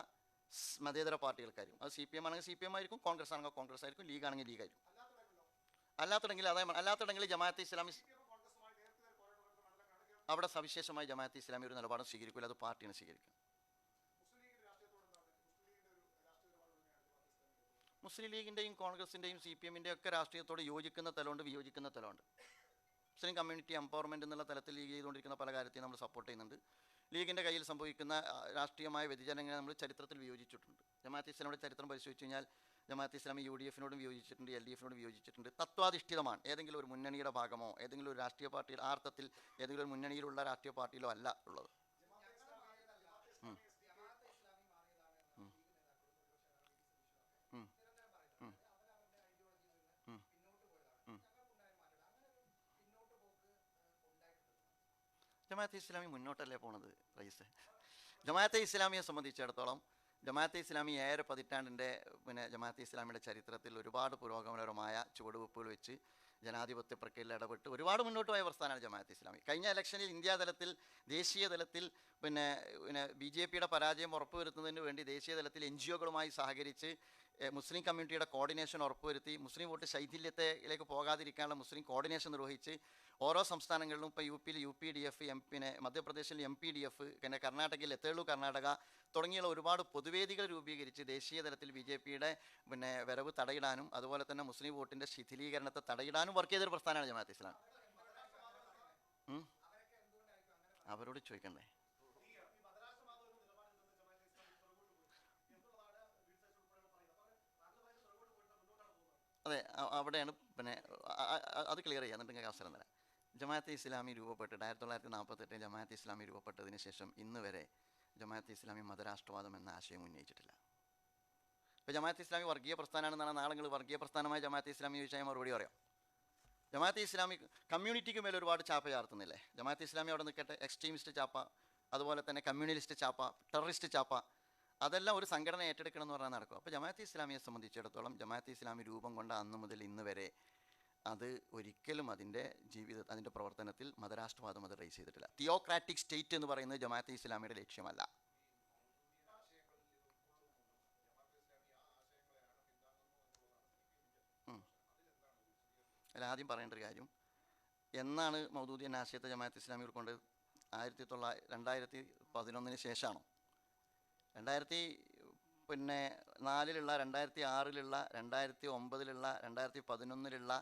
മതേതര പാർട്ടികൾക്കായിരിക്കും. അത് CPM ആണെങ്കിൽ CPM ആയിരിക്കും, കോൺഗ്രസ് ആണെങ്കിൽ കോൺഗ്രസ് ആയിരിക്കും, ലീഗ് ആണെങ്കിൽ ലീഗ് ആയിരിക്കും. അല്ലാത്തടങ്ങളിൽ ജമാഅത്തെ ഇസ്ലാമി അവിടെ സവിശേഷമായി ജമാഅത്തെ ഇസ്ലാമി ഒരു നിലപാടും സ്വീകരിക്കില്ല. അത് പാർട്ടിയാണ് സ്വീകരിക്കുക. മുസ്ലിം ലീഗിൻ്റെയും കോൺഗ്രസിൻ്റെയും CPMൻ്റെയും ഒക്കെ രാഷ്ട്രീയത്തോട് യോജിക്കുന്ന തലമുണ്ട്, വിയോജിക്കുന്ന തലമുണ്ട്. മുസ്ലിം കമ്മ്യൂണിറ്റി എംപവർമെൻറ്റ് എന്നുള്ള തലത്തിൽ ലീഗ് ചെയ്തുകൊണ്ടിരിക്കുന്ന പല കാര്യത്തെയും നമ്മൾ സപ്പോർട്ട് ചെയ്യുന്നുണ്ട്. ലീഗിൻ്റെ കയ്യിൽ സംഭവിക്കുന്ന രാഷ്ട്രീയമായ വ്യതിചലനങ്ങളെ നമ്മൾ ചരിത്രത്തിൽ വിയോജിച്ചിട്ടുണ്ട്. ജമാഅത്തെ ഇസ്ലാമിയുടെ ചരിത്രം പരിശോധിച്ച് കഴിഞ്ഞാൽ ജമാഅത്തെ ഇസ്ലാമി UDFനോടും വിയോജിച്ചിട്ടുണ്ട്, LDFനോടും വിയോജിച്ചിട്ടുണ്ട്. തത്വാധിഷ്ഠിതമാണ്. ഏതെങ്കിലും ഒരു മുന്നണിയുടെ ഭാഗമോ ഏതെങ്കിലും ഒരു രാഷ്ട്രീയ പാർട്ടിയിൽ ആ അർത്ഥത്തിൽ ഏതെങ്കിലും ഒരു മുന്നണിയിലുള്ള രാഷ്ട്രീയ പാർട്ടിയിലോ അല്ല ഉള്ളത്. ജമാഅത്തെ ഇസ്ലാമി മുന്നോട്ടല്ലേ പോണത് റൈസ്. ജമാഅത്തെ ഇസ്ലാമിയെ സംബന്ധിച്ചിടത്തോളം ജമാഅത്തെ ഇസ്ലാമി 7 പതിറ്റാണ്ടിൻ്റെ ജമാഅത്തെ ഇസ്ലാമിയുടെ ചരിത്രത്തിൽ ഒരുപാട് പുരോഗമനപരമായ ചുവടുവെപ്പുകൾ വെച്ച് ജനാധിപത്യ പ്രക്രിയയിൽ ഇടപെട്ട് ഒരുപാട് മുന്നോട്ട് പോയ പ്രസ്ഥാനമാണ് ജമാഅത്ത് ഇസ്ലാമി. കഴിഞ്ഞ ഇലക്ഷനിൽ ഇന്ത്യാ തലത്തിൽ, ദേശീയ തലത്തിൽ പിന്നെ BJPയുടെ പരാജയം ഉറപ്പുവരുത്തുന്നതിന് വേണ്ടി ദേശീയ തലത്തിൽ NGOകളുമായി സഹകരിച്ച് മുസ്ലിം കമ്മ്യൂണിറ്റിയുടെ കോർഡിനേഷൻ ഉറപ്പുവരുത്തി, മുസ്ലിം വോട്ട് ശൈഥില്യത്തിലേക്ക് പോകാതിരിക്കാനുള്ള മുസ്ലിം കോർഡിനേഷൻ നിർവഹിച്ച് ഓരോ സംസ്ഥാനങ്ങളിലും ഇപ്പോൾ UPയിൽ UPDF, പിന്നെ മധ്യപ്രദേശിൽ MPDF, പിന്നെ കർണാടകയിൽ എത്തേളു കർണാടക തുടങ്ങിയുള്ള ഒരുപാട് പൊതുവേദികൾ രൂപീകരിച്ച് ദേശീയ തലത്തിൽ BJPയുടെ പിന്നെ വരവ് തടയിടാനും അതുപോലെ തന്നെ മുസ്ലിം വോട്ടിൻ്റെ ശിഥിലീകരണത്തെ തടയിടാനും വർക്ക് ചെയ്തൊരു പ്രസ്ഥാനമാണ് ജമാഅത്ത് ഇസ്ലാമി. അവരോട് ചോദിക്കണ്ടേ? അതെ, അവിടെയാണ് പിന്നെ അത് ക്ലിയർ ചെയ്യാൻ നിങ്ങൾക്ക് അവസരം തരാം. ജമാഅത്തെ ഇസ്ലാമി രൂപപ്പെട്ട് 1948 ജമാഅത്തെ ഇസ്ലാമി രൂപപ്പെട്ടതിന് ശേഷം ഇന്ന് വരെ ജമാഅത്തെ ഇസ്ലാമി മതരാഷ്ട്രവാദം എന്ന ആശയം ഉന്നയിച്ചിട്ടില്ല. ഇപ്പോൾ ജമാഅത്തെ ഇസ്ലാമി വർഗീയ പ്രസ്ഥാനമാണെന്നാണ് നാളെ വർഗീയ പ്രസ്ഥാനമായ ജമാഅത്തെ ഇസ്ലാമി ചോദിച്ചാൽ മറുപടി പറയാം. ജമാഅത്തെ ഇസ്ലാമി കമ്മ്യൂണിറ്റിക്ക് മേലെ ഒരുപാട് ചാപ്പ ചാർത്തുന്നില്ലേ? ജമാഅത്തെ ഇസ്ലാമി അവിടെ നിൽക്കട്ടെ, എക്സ്ട്രീമിസ്റ്റ് ചാപ്പ, അതുപോലെ തന്നെ കമ്മ്യൂണിസ്റ്റ് ചാപ്പ, ടെററിസ്റ്റ് ചാപ്പ, അതെല്ലാം ഒരു സംഘടന ഏറ്റെടുക്കണം എന്ന് പറഞ്ഞാൽ നടക്കും. അപ്പോൾ ജമാഅത്തെ ഇസ്ലാമിയെ സംബന്ധിച്ചിടത്തോളം ജമാഅത്തെ ഇസ്ലാമി രൂപം കൊണ്ട അന്ന് മുതൽ ഇന്ന് വരെ അത് ഒരിക്കലും അതിൻ്റെ പ്രവർത്തനത്തിൽ മതരാഷ്ട്രവാദം അത് റേസ് ചെയ്തിട്ടില്ല. തിയോക്രാറ്റിക് സ്റ്റേറ്റ് എന്ന് പറയുന്നത് ജമാഅത്തെ ഇസ്ലാമിയുടെ ലക്ഷ്യമല്ല. അല്ല, ആദ്യം പറയേണ്ട ഒരു കാര്യം, എന്നാണ് മൗദൂദി എന്ന ആശയത്തെ ജമാഅത്ത് ഇസ്ലാമി ഉൾക്കൊണ്ട് 2011 ശേഷമാണോ? 2004 2006 2009 2011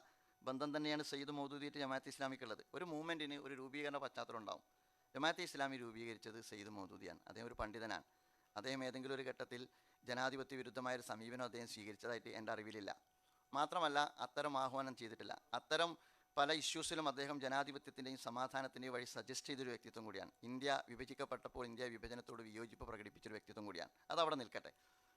ബന്ധം തന്നെയാണ് സയ്യിദ് മൗദൂദിയായിട്ട് ജമാഅത്ത് ഇസ്ലാമിക്കുള്ളത്. ഒരു മൂവ്മെൻറ്റിന് ഒരു രൂപീകരണ പശ്ചാത്തലം ഉണ്ടാവും. ജമാഅത്തെ ഇസ്ലാമി രൂപീകരിച്ചത് സയ്യിദ് മൗദൂദിയാണ്. അദ്ദേഹം ഒരു പണ്ഡിതനാണ്. അദ്ദേഹം ഏതെങ്കിലും ഒരു ഘട്ടത്തിൽ ജനാധിപത്യ വിരുദ്ധമായൊരു സമീപനം അദ്ദേഹം സ്വീകരിച്ചതായിട്ട് എൻ്റെ അറിവിലില്ല. മാത്രമല്ല അത്തരം ആഹ്വാനം ചെയ്തിട്ടില്ല. അത്തരം പല ഇഷ്യൂസിലും അദ്ദേഹം ജനാധിപത്യത്തിൻ്റെയും സമാധാനത്തിൻ്റെയും വഴി സജസ്റ്റ് ചെയ്തൊരു വ്യക്തിത്വം കൂടിയാണ്. ഇന്ത്യ വിഭജിക്കപ്പെട്ടപ്പോൾ ഇന്ത്യ വിഭജനത്തോട് വിയോജിപ്പ് പ്രകടിപ്പിച്ചൊരു വ്യക്തിത്വം കൂടിയാണ്. അതവിടെ നിൽക്കട്ടെ.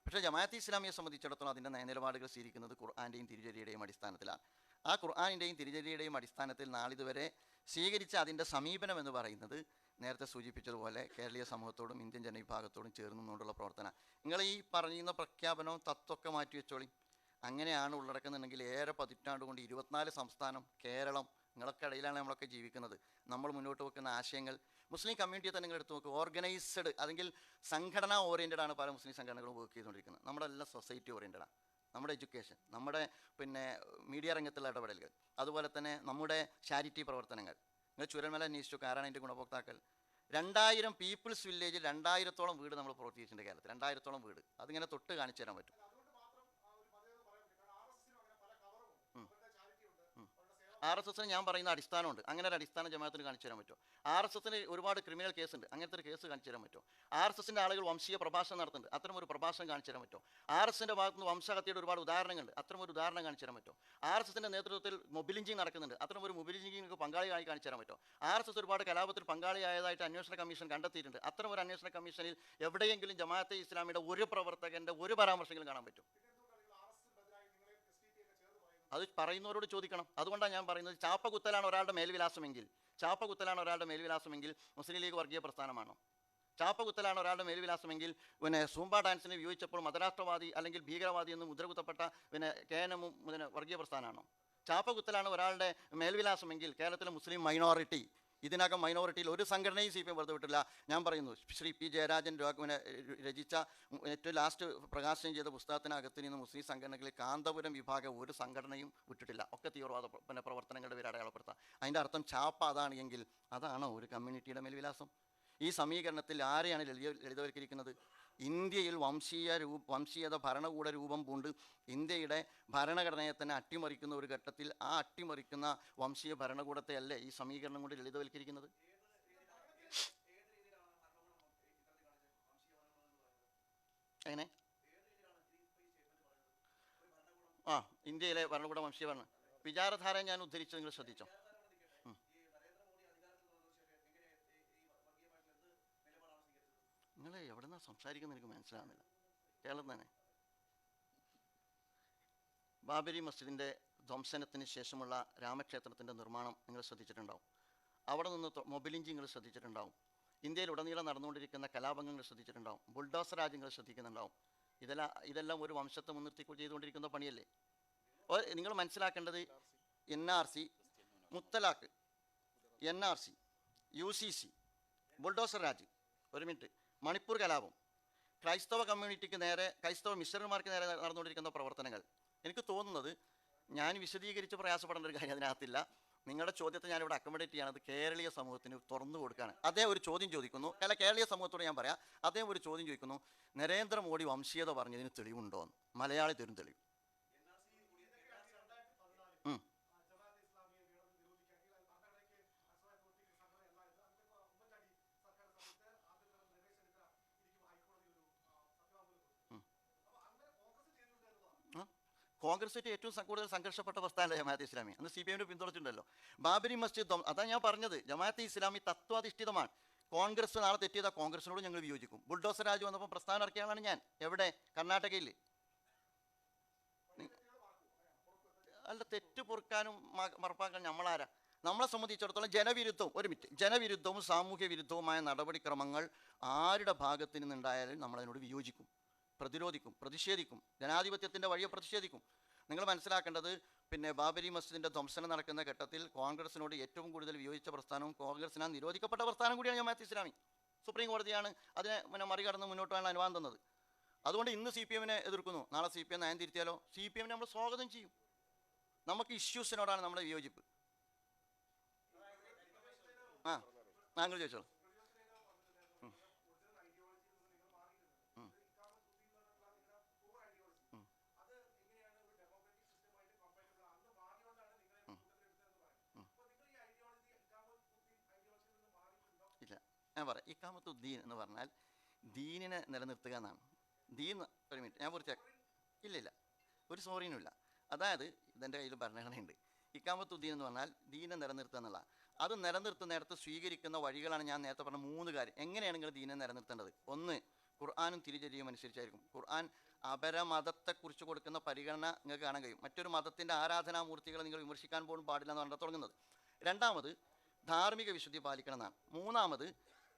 പക്ഷേ ജമാഅത്തെ ഇസ്ലാമിയെ സംബന്ധിച്ചിടത്തോളം അതിൻ്റെ നയനിലപാടുകൾ സ്വീകരിക്കുന്നത് ഖുർആൻ്റെയും തിരുചര്യയുടെയും അടിസ്ഥാനത്തിലാണ്. ആ ഖുർആനിൻ്റെയും തിരുചര്യയുടെയും അടിസ്ഥാനത്തിൽ നാളിതുവരെ സ്വീകരിച്ച അതിൻ്റെ സമീപനം എന്ന് പറയുന്നത് നേരത്തെ സൂചിപ്പിച്ചതുപോലെ കേരളീയ സമൂഹത്തോടും ഇന്ത്യൻ ജനവിഭാഗത്തോടും ചേർന്നുകൊണ്ടുള്ള പ്രവർത്തനം. നിങ്ങൾ ഈ പറയുന്ന പ്രഖ്യാപനവും തത്വമൊക്കെ മാറ്റി വെച്ചോളി. അങ്ങനെയാണ് ഉള്ളടക്കുന്നുണ്ടെങ്കിൽ ഏറെ പതിറ്റാണ്ട് കൊണ്ട് 24 സംസ്ഥാനം, കേരളം, നിങ്ങളൊക്കെ ഇടയിലാണ് നമ്മളൊക്കെ ജീവിക്കുന്നത്. നമ്മൾ മുന്നോട്ട് വെക്കുന്ന ആശയങ്ങൾ മുസ്ലിം കമ്മ്യൂണിറ്റിയെ തന്നെ നിങ്ങൾ എടുത്ത് നോക്കുക. ഓർഗനൈസ്ഡ് അല്ലെങ്കിൽ സംഘടനാ ഓറിയൻറ്റഡ് ആണ് പല മുസ്ലിം സംഘടനകളും വർക്ക് ചെയ്തുകൊണ്ടിരിക്കുന്നത്. നമ്മുടെ എല്ലാം സൊസൈറ്റി ഓറിയൻറ്റഡാണ്. നമ്മുടെ എഡ്യൂക്കേഷൻ, നമ്മുടെ പിന്നെ മീഡിയ രംഗത്തുള്ള ഇടപെടലുകൾ, അതുപോലെ തന്നെ നമ്മുടെ ചാരിറ്റി പ്രവർത്തനങ്ങൾ. നിങ്ങൾ ചുരൽമല അന്വേഷിച്ചു, ആരാണ് അതിൻ്റെ ഗുണഭോക്താക്കൾ? 2000 പീപ്പിൾസ് വില്ലേജിൽ 2000-ഓളം വീട് നമ്മൾ പ്രവർത്തിച്ചിട്ടുണ്ട് കേരളത്തിൽ. 2000-ഓളം വീട്. അതിങ്ങനെ തൊട്ട് കാണിച്ചു തരാൻ പറ്റും. RSSന് ഞാൻ പറയുന്ന അടിസ്ഥാനമുണ്ട്. അങ്ങനെ ഒരു അടിസ്ഥാനം ജമാഅത്തിന് കാണിച്ചു തരാൻ പറ്റുമോ? RSSന് ഒരുപാട് ക്രിമിനൽ കേസുണ്ട്. അങ്ങനത്തെ ഒരു കേസ് കാണിച്ചു തരാൻ പറ്റുമോ? RSSൻ്റെ ആളുകൾ വംശീയ പ്രഭാഷണം നടത്തുന്നുണ്ട്. അത്തരം ഒരു പ്രഭാഷണം കാണിച്ചു തരാൻ പറ്റുമോ? RSSൻ്റെ ഭാഗത്ത് നിന്ന് വംശഹത്യയുടെ ഒരുപാട് ഉദാഹരണങ്ങളുണ്ട്. അത്തരം ഒരു ഉദാഹരണം കാണിച്ചു തരാൻ പറ്റുമോ? RSSൻ്റെ നേതൃത്വത്തിൽ മൊബിലിഞ്ചിങ് നടക്കുന്നുണ്ട്. അത്തരം ഒരു മൊബിലിഞ്ചിങ് പങ്കാളിയായി കാണിച്ചു തരാൻ പറ്റുമോ? RSS ഒരുപാട് കലാപത്തിൽ പങ്കാളിയായതായിട്ട് അന്വേഷണ കമ്മീഷൻ കണ്ടെത്തിയിട്ടുണ്ട്. അത്തരം ഒരു അന്വേഷണ കമ്മീഷനിൽ എവിടെയെങ്കിലും ജമാഅത്തെ ഇസ്ലാമിയുടെ ഒരു പ്രവർത്തകൻ്റെ ഒരു പരാമർശങ്ങളും കാണാൻ പറ്റും? അത് പറയുന്നവരോട് ചോദിക്കണം. അതുകൊണ്ടാണ് ഞാൻ പറയുന്നത്, ചാപ്പകുത്തലാണ് ഒരാളുടെ മേൽവിലാസമെങ്കിൽ മുസ്ലിം ലീഗ് വർഗീയ പ്രസ്ഥാനമാണോ? ചാപ്പകുത്തലാണ് ഒരാളുടെ മേൽവിലാസമെങ്കിൽ പിന്നെ സൂംബ ഡാൻസിനെ വിയോജിച്ചപ്പോൾ മതരാഷ്ട്രവാദി അല്ലെങ്കിൽ ഭീകരവാദി എന്ന് മുദ്രകുത്തപ്പെട്ട KNM വർഗീയ പ്രസ്ഥാനമാണോ? ചാപ്പകുത്തലാണ് ഒരാളുടെ മേൽവിലാസമെങ്കിൽ കേരളത്തിലെ മുസ്ലിം മൈനോറിറ്റി, ഇതിനകം മൈനോറിറ്റിയിൽ ഒരു സംഘടനയും CPM വെറുതെ വിട്ടില്ല. ഞാൻ പറയുന്നു, ശ്രീ P. ജയരാജൻ രചിച്ച ഏറ്റവും ലാസ്റ്റ് പ്രകാശനം ചെയ്ത പുസ്തകത്തിനകത്ത് നിന്ന് മുസ്ലിം സംഘടനകളിൽ കാന്തപുരം വിഭാഗം ഒരു സംഘടനയും വിട്ടിട്ടില്ല. ഒക്കെ തീവ്രവാദ പ്രവർത്തനങ്ങളുടെ പേര് അടയാളപ്പെടുത്താം. അതിൻ്റെ അർത്ഥം ചാപ്പ അതാണ് എങ്കിൽ അതാണോ ഒരു കമ്മ്യൂണിറ്റിയുടെ മേൽവിലാസം? ഈ സമീകരണത്തിൽ ആരെയാണ് ലളിതവൽക്കരിക്കുന്നത്? ഇന്ത്യയിൽ വംശീയത ഭരണകൂട രൂപം പൂണ്ട് ഇന്ത്യയുടെ ഭരണഘടനയെ തന്നെ അട്ടിമറിക്കുന്ന ഒരു ഘട്ടത്തിൽ ആ അട്ടിമറിക്കുന്ന വംശീയ ഭരണകൂടത്തെ അല്ലേ ഈ സമീകരണം കൊണ്ട് ലളിതവൽക്കരിക്കുന്നത്? എങ്ങനെ? ഇന്ത്യയിലെ ഭരണകൂട വംശീയ ഭരണം വിചാരധാര ഞാൻ ഉദ്ധരിച്ചത് നിങ്ങൾ ശ്രദ്ധിച്ചോ? നിങ്ങൾ എവിടെ നിന്നാണ് സംസാരിക്കുന്നത് എനിക്ക് മനസ്സിലാകുന്നില്ല. കേരളം തന്നെ. ബാബരി മസ്ജിദിൻ്റെ ധ്വംസനത്തിന് ശേഷമുള്ള രാമക്ഷേത്രത്തിൻ്റെ നിർമ്മാണം നിങ്ങൾ ശ്രദ്ധിച്ചിട്ടുണ്ടാവും. അവിടെ നിന്ന് മൊബിലിഞ്ചി നിങ്ങൾ ശ്രദ്ധിച്ചിട്ടുണ്ടാവും. ഇന്ത്യയിൽ ഉടനീളം നടന്നുകൊണ്ടിരിക്കുന്ന കലാപങ്ങൾ ശ്രദ്ധിച്ചിട്ടുണ്ടാവും. ബുൾഡോസർ രാജ്യങ്ങൾ ശ്രദ്ധിക്കുന്നുണ്ടാവും. ഇതെല്ലാം ഒരു വംശത്തെ മുൻനിർത്തി ചെയ്തുകൊണ്ടിരിക്കുന്ന പണിയല്ലേ? നിങ്ങൾ മനസ്സിലാക്കേണ്ടത് NRC, മുത്തലാഖ്, NRC, UCC, ബുൾഡോസർ രാജ്, ഒരു മിനിറ്റ്, മണിപ്പൂർ കലാപം, ക്രൈസ്തവ കമ്മ്യൂണിറ്റിക്ക് നേരെ, ക്രൈസ്തവ മിഷണറിമാർക്ക് നേരെ നടന്നുകൊണ്ടിരിക്കുന്ന പ്രവർത്തനങ്ങൾ. എനിക്ക് തോന്നുന്നത് ഞാൻ വിശദീകരിച്ച് പ്രയാസപ്പെടേണ്ട ഒരു കാര്യം അതിനകത്തില്ല. നിങ്ങളുടെ ചോദ്യത്തെ ഞാനിവിടെ അക്കോമഡേറ്റ് ചെയ്യണത് കേരളീയ സമൂഹത്തിന് തുറന്നു കൊടുക്കുകയാണ്. അദ്ദേഹം ഒരു ചോദ്യം ചോദിക്കുന്നു, അല്ല കേരളീയ സമൂഹത്തോട് ഞാൻ പറയാം, അദ്ദേഹം ഒരു ചോദ്യം ചോദിക്കുന്നു, നരേന്ദ്രമോദി വംശീയത പറഞ്ഞതിന് തെളിവുണ്ടോ എന്ന്. മലയാളി തരും തെളിവ്. കോൺഗ്രസ് ഏറ്റവും കൂടുതൽ സംഘർഷപ്പെട്ട പ്രസ്ഥാനമല്ല ജമാഅത്തെ ഇസ്ലാമി. അന്ന് CPM പിന്തുണച്ചിട്ടുണ്ടല്ലോ. ബാബരി മസ്ജിദ്, അതാണ് ഞാൻ പറഞ്ഞത്, ജമാഅത്തെ ഇസ്ലാമി തത്വാധിഷ്ഠിതമാണ്. കോൺഗ്രസ് നാളെ തെറ്റിയതാ, കോൺഗ്രസിനോട് ഞങ്ങൾ വിയോജിക്കും. ബുൾഡോസർ രാജ് വന്നപ്പോൾ പ്രസ്ഥാനം ഇറക്കിയ ആളാണ് ഞാൻ. എവിടെ? കർണാടകയിൽ. അല്ല, തെറ്റ് പൊറുക്കാനും മറപ്പാക്കാനും നമ്മളാരാ? നമ്മളെ സംബന്ധിച്ചിടത്തോളം ജനവിരുദ്ധവും സാമൂഹ്യ വിരുദ്ധവുമായ നടപടിക്രമങ്ങൾ ആരുടെ ഭാഗത്തു നിന്നുണ്ടായാലും നമ്മളതിനോട് വിയോജിക്കും, പ്രതിരോധിക്കും, പ്രതിഷേധിക്കും, ജനാധിപത്യത്തിൻ്റെ വഴിയെ പ്രതിഷേധിക്കും. നിങ്ങൾ മനസ്സിലാക്കേണ്ടത്, ബാബരി മസ്ജിദിൻ്റെ ധ്വംസനം നടക്കുന്ന ഘട്ടത്തിൽ കോൺഗ്രസിനോട് ഏറ്റവും കൂടുതൽ വിയോജിച്ച പ്രസ്ഥാനവും കോൺഗ്രസിനാൽ നിരോധിക്കപ്പെട്ട പ്രസ്ഥാനം കൂടിയാണ് ജമാഅത്തെ ഇസ്ലാമി. സുപ്രീം കോടതിയാണ് അതിനെ മറികടന്ന് മുന്നോട്ട് പോകാൻ അനുവാദം തന്നത്. അതുകൊണ്ട് ഇന്ന് CPM എതിർക്കുന്നു, നാളെ CPM നയം തിരുത്തിയാലോ CPM നമ്മൾ സ്വാഗതം ചെയ്യും. നമുക്ക് ഇഷ്യൂസിനോടാണ് നമ്മുടെ വിയോജിപ്പ്. താങ്കൾ ചോദിച്ചോളൂ. ഇല്ല, ഞാൻ പറയാം. ഇഖാമത്തുദ്ദീൻ എന്ന് പറഞ്ഞാൽ ദീനിനെ നിലനിർത്തുക എന്നാണ്. ദീൻ, ഒരു മിനിറ്റ് ഞാൻ പൂർത്തിയാക്കാം. ഇല്ല, ഒരു സോറിനുമില്ല. അതായത് ഇതെൻ്റെ കയ്യിൽ ഭരണഘടനയുണ്ട്. ഇഖാമത്തുദ്ദീൻ എന്ന് പറഞ്ഞാൽ ദീനെ നിലനിർത്തുക എന്നുള്ള. അത് നിലനിർത്തുന്നിടത്ത് സ്വീകരിക്കുന്ന വഴികളാണ് ഞാൻ നേരത്തെ പറഞ്ഞ 3 കാര്യം. എങ്ങനെയാണ് നിങ്ങൾ ദീനെ നിലനിർത്തേണ്ടത്? ഒന്ന്, ഖുർആനും തിരിചര്യയും അനുസരിച്ചായിരിക്കും. ഖുർആൻ അപരമതത്തെക്കുറിച്ച് കൊടുക്കുന്ന പരിഗണന നിങ്ങൾക്ക് കാണാൻ കഴിയും. മറ്റൊരു മതത്തിൻ്റെ ആരാധനാമൂർത്തികളെ നിങ്ങൾ വിമർശിക്കാൻ പോലും പാടില്ല എന്നാണ് തുടങ്ങുന്നത്. രണ്ടാമത്, ധാർമ്മിക വിശുദ്ധി പാലിക്കണം എന്നാണ്. മൂന്നാമത്,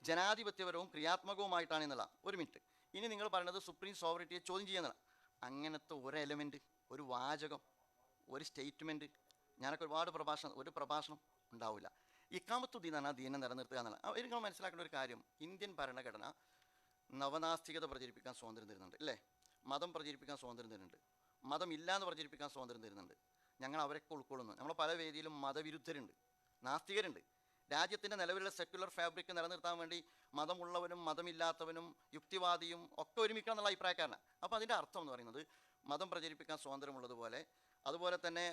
ജനാധിപത്യപരവും ക്രിയാത്മകവുമായിട്ടാണ് എന്നുള്ള. ഒരു മിനിറ്റ്, ഇനി നിങ്ങൾ പറയുന്നത് സുപ്രീം സോവറിറ്റിയെ ചോദ്യം ചെയ്യുന്നതാണ്. അങ്ങനത്തെ ഒരു എലമെൻറ്റ്, ഒരു വാചകം, ഒരു സ്റ്റേറ്റ്മെൻറ്റ്, ഞാനൊക്കെ ഒരു പ്രഭാഷണം ഉണ്ടാവില്ല. ഇഖാമത്തുദ്ദീൻ എന്നാണ് ദീനെ നിലനിർത്തുക എന്നുള്ള. നിങ്ങൾ മനസ്സിലാക്കേണ്ട ഒരു കാര്യം, ഇന്ത്യൻ ഭരണഘടന നവനാസ്തികത പ്രചരിപ്പിക്കാൻ സ്വാതന്ത്ര്യം തരുന്നുണ്ട്, അല്ലേ? മതം പ്രചരിപ്പിക്കാൻ സ്വാതന്ത്ര്യം തരുന്നുണ്ട്, മതം ഇല്ലാന്ന് പ്രചരിപ്പിക്കാൻ സ്വാതന്ത്ര്യം തരുന്നുണ്ട്. ഞങ്ങൾ അവരൊക്കെ ഉൾക്കൊള്ളുന്നു. നമ്മൾ പല വേദിയിലും മതവിരുദ്ധരുണ്ട്, നാസ്തികരുണ്ട്. രാജ്യത്തിൻ്റെ നിലവിലുള്ള സെക്യുലർ ഫാബ്രിക് നിലനിർത്താൻ വേണ്ടി മതമുള്ളവനും മതമില്ലാത്തവനും യുക്തിവാദിയും ഒക്കെ ഒരുമിക്കണം എന്നുള്ള അഭിപ്രായക്കാരനാണ്. അപ്പോൾ അതിൻ്റെ അർത്ഥം എന്ന് പറയുന്നത്, മതം പ്രചരിപ്പിക്കാൻ സ്വാതന്ത്ര്യമുള്ളതുപോലെ, അതുപോലെ തന്നെ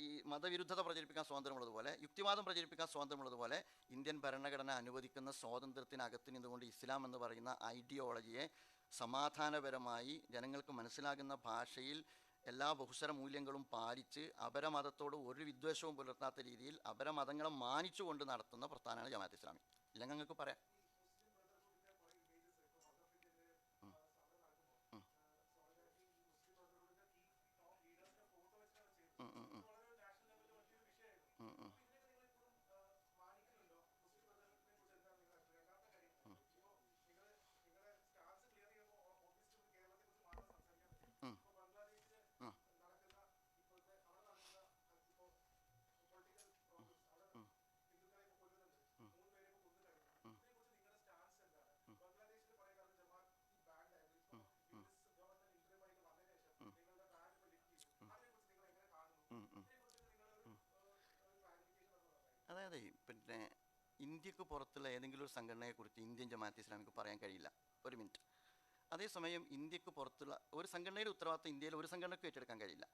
ഈ മതവിരുദ്ധത പ്രചരിപ്പിക്കാൻ സ്വാതന്ത്ര്യമുള്ളതുപോലെ, യുക്തിവാദം പ്രചരിപ്പിക്കാൻ സ്വാതന്ത്ര്യമുള്ളതുപോലെ, ഇന്ത്യൻ ഭരണഘടന അനുവദിക്കുന്ന സ്വാതന്ത്ര്യത്തിനകത്ത് നിന്നുകൊണ്ട് ഇസ്ലാം എന്ന് പറയുന്ന ഐഡിയോളജിയെ സമാധാനപരമായി ജനങ്ങൾക്ക് മനസ്സിലാകുന്ന ഭാഷയിൽ എല്ലാ ബഹുസ്വര മൂല്യങ്ങളും പാലിച്ച് അപരമതത്തോട് ഒരു വിദ്വേഷവും പുലർത്താത്ത രീതിയിൽ അപരമതങ്ങളെ മാനിച്ചുകൊണ്ട് നടത്തുന്ന പ്രസ്ഥാനമാണ് ജമാഅത്തെ ഇസ്ലാമി. ഇല്ലെങ്കിൽ നിങ്ങൾക്ക് പറയാം. അതായത് ഇന്ത്യക്ക് പുറത്തുള്ള ഏതെങ്കിലും ഒരു സംഘടനയെക്കുറിച്ച് ഇന്ത്യൻ ജമാഅത്തെ ഇസ്ലാമിക്ക് പറയാൻ കഴിയില്ല. ഒരു മിനിറ്റ്. അതേസമയം ഇന്ത്യക്ക് പുറത്തുള്ള ഒരു സംഘടനയുടെ ഉത്തരവാദിത്വം ഇന്ത്യയിൽ ഒരു സംഘടനയ്ക്ക് ഏറ്റെടുക്കാൻ കഴിയില്ല.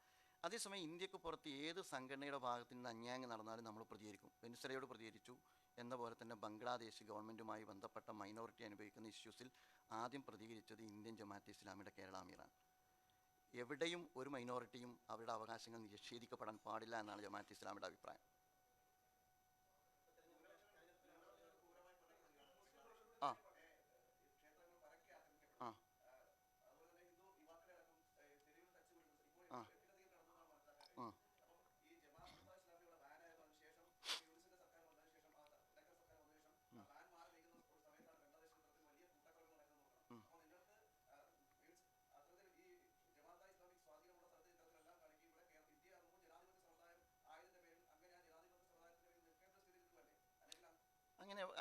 അതേസമയം ഇന്ത്യക്ക് പുറത്ത് ഏത് സംഘടനയുടെ ഭാഗത്തു നിന്ന് അന്യായം നടന്നാലും നമ്മൾ പ്രതികരിക്കും. വെനിസ്വലയോട് പ്രതികരിച്ചു എന്ന പോലെ തന്നെ ബംഗ്ലാദേശ് ഗവൺമെൻറ്റുമായി ബന്ധപ്പെട്ട മൈനോറിറ്റി അനുഭവിക്കുന്ന ഇഷ്യൂസിൽ ആദ്യം പ്രതികരിച്ചത് ഇന്ത്യൻ ജമാഅത്തെ ഇസ്ലാമിയുടെ കേരള അമീറാണ്. എവിടെയും ഒരു മൈനോറിറ്റിയും അവരുടെ അവകാശങ്ങൾ നിഷേധിക്കപ്പെടാൻ പാടില്ല എന്നാണ് ജമാഅത്തെ ഇസ്ലാമിയുടെ അഭിപ്രായം. ആ ആ ആ ആ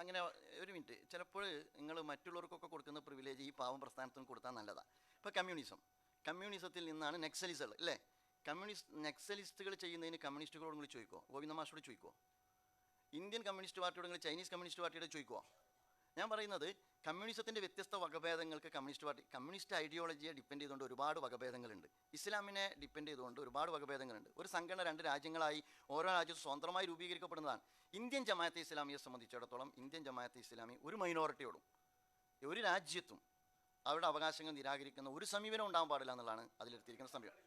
അങ്ങനെ ഒരു മിനിറ്റ്, ചിലപ്പോൾ നിങ്ങൾ മറ്റുള്ളവർക്കൊക്കെ കൊടുക്കുന്ന പ്രിവിലേജ് ഈ പാവം പ്രസ്ഥാനത്തിന് കൊടുത്താൽ നല്ലതാണ്. ഇപ്പോൾ കമ്മ്യൂണിസത്തിൽ നിന്നാണ് നെക്സലിസ്റ്റുകൾ അല്ലേ? നെക്സലിസ്റ്റുകൾ ചെയ്യുന്നതിന് കമ്മ്യൂണിസ്റ്റുകളോട് നിങ്ങൾ ചോദിക്കുമോ? ഗോവിന്ദ മാഷോട് ചോദിക്കുമോ? ഇന്ത്യൻ കമ്മ്യൂണിസ്റ്റ് പാർട്ടിയോട് നിങ്ങൾ ചൈനീസ് കമ്മ്യൂണിസ്റ്റ് പാർട്ടിയോട് ചോദിക്കുമോ? ഞാൻ പറയുന്നത് കമ്മ്യൂണിസത്തിൻ്റെ വ്യത്യസ്ത വകഭേദങ്ങൾക്ക് കമ്മ്യൂണിസ്റ്റ് ഐഡിയോളജിയെ ഡിപ്പെൻഡ് ചെയ്തുകൊണ്ട് ഒരുപാട് വകഭേദങ്ങളുണ്ട്. ഇസ്ലാമിനെ ഡിപ്പെൻഡ് ചെയ്തുകൊണ്ട് ഒരുപാട് വകഭേദങ്ങളുണ്ട്. ഒരു സംഘടന 2 രാജ്യങ്ങളായി ഓരോ രാജ്യത്തും സ്വതന്ത്രമായി രൂപീകരിക്കപ്പെടുന്നതാണ്. ഇന്ത്യൻ ജമാഅത്തെ ഇസ്ലാമിയെ സംബന്ധിച്ചിടത്തോളം ഇന്ത്യൻ ജമാഅത്തെ ഇസ്ലാമി ഒരു മൈനോറിറ്റിയോടും ഒരു രാജ്യത്തും അവരുടെ അവകാശങ്ങൾ നിരാകരിക്കുന്ന ഒരു സമീപനം ഉണ്ടാകാൻ പാടില്ല എന്നുള്ളതാണ് അതിലെടുത്തിരിക്കുന്ന സമീപനം.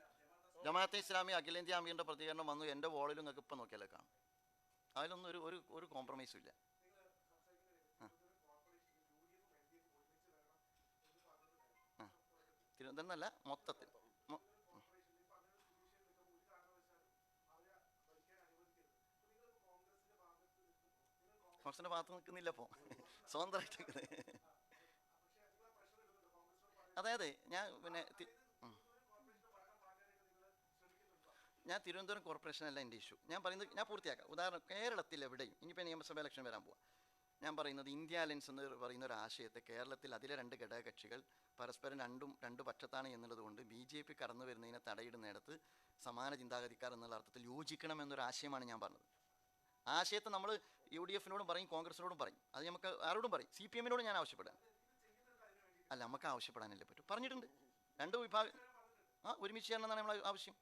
ജമാഅത്തെ ഇസ്ലാമി അഖിലേന്ത്യാ അമീറിൻ്റെ പ്രതികരണം വന്നു, എൻ്റെ വോളിലും നിങ്ങൾക്ക് ഇപ്പം നോക്കിയാലേ കാണും. അതിലൊന്നും ഒരു കോംപ്രമൈസും ഇല്ല. തിരുവനന്തപുരം എന്നല്ല, മൊത്തത്തിൽ കോൺഗ്രസിൻ്റെ ഭാഗത്ത് നിൽക്കുന്നില്ല ഇപ്പോൾ, സ്വതന്ത്രമായിട്ട് നിൽക്കുന്നത്. അതായത് ഞാൻ തിരുവനന്തപുരം കോർപ്പറേഷനല്ല എൻ്റെ ഇഷ്യൂ. ഞാൻ പറയുന്നത്, ഞാൻ പൂർത്തിയാക്കാം. ഉദാഹരണം, കേരളത്തിൽ എവിടെയും ഇനിയിപ്പോൾ നിയമസഭ ഇലക്ഷൻ വരാൻ പോവാം. ഞാൻ പറയുന്നത് ഇന്ത്യ അലയൻസ് എന്ന് പറയുന്ന ഒരു ആശയത്തെ കേരളത്തിൽ അതിലെ 2 ഘടകകക്ഷികൾ പരസ്പരം രണ്ട് പക്ഷത്താണ് എന്നുള്ളത് കൊണ്ട് BJP കടന്നു വരുന്നതിനെ തടയിടുന്നിടത്ത് സമാന ചിന്താഗതിക്കാർ എന്നുള്ള അർത്ഥത്തിൽ യോജിക്കണം എന്നൊരു ആശയമാണ് ഞാൻ പറഞ്ഞത്. ആശയത്തെ നമ്മൾ UDF-നോടും പറയും, കോൺഗ്രസിനോടും പറയും, അത് നമുക്ക് ആരോടും പറയും. CPM-നോടും ഞാൻ ആവശ്യപ്പെടാൻ അല്ല, നമുക്ക് ആവശ്യപ്പെടാനല്ലേ പറ്റും. പറഞ്ഞിട്ടുണ്ട് 2 വിഭാഗം ഒരുമിച്ച് ചെയ്യണമെന്നാണ് നമ്മൾ ആവശ്യം.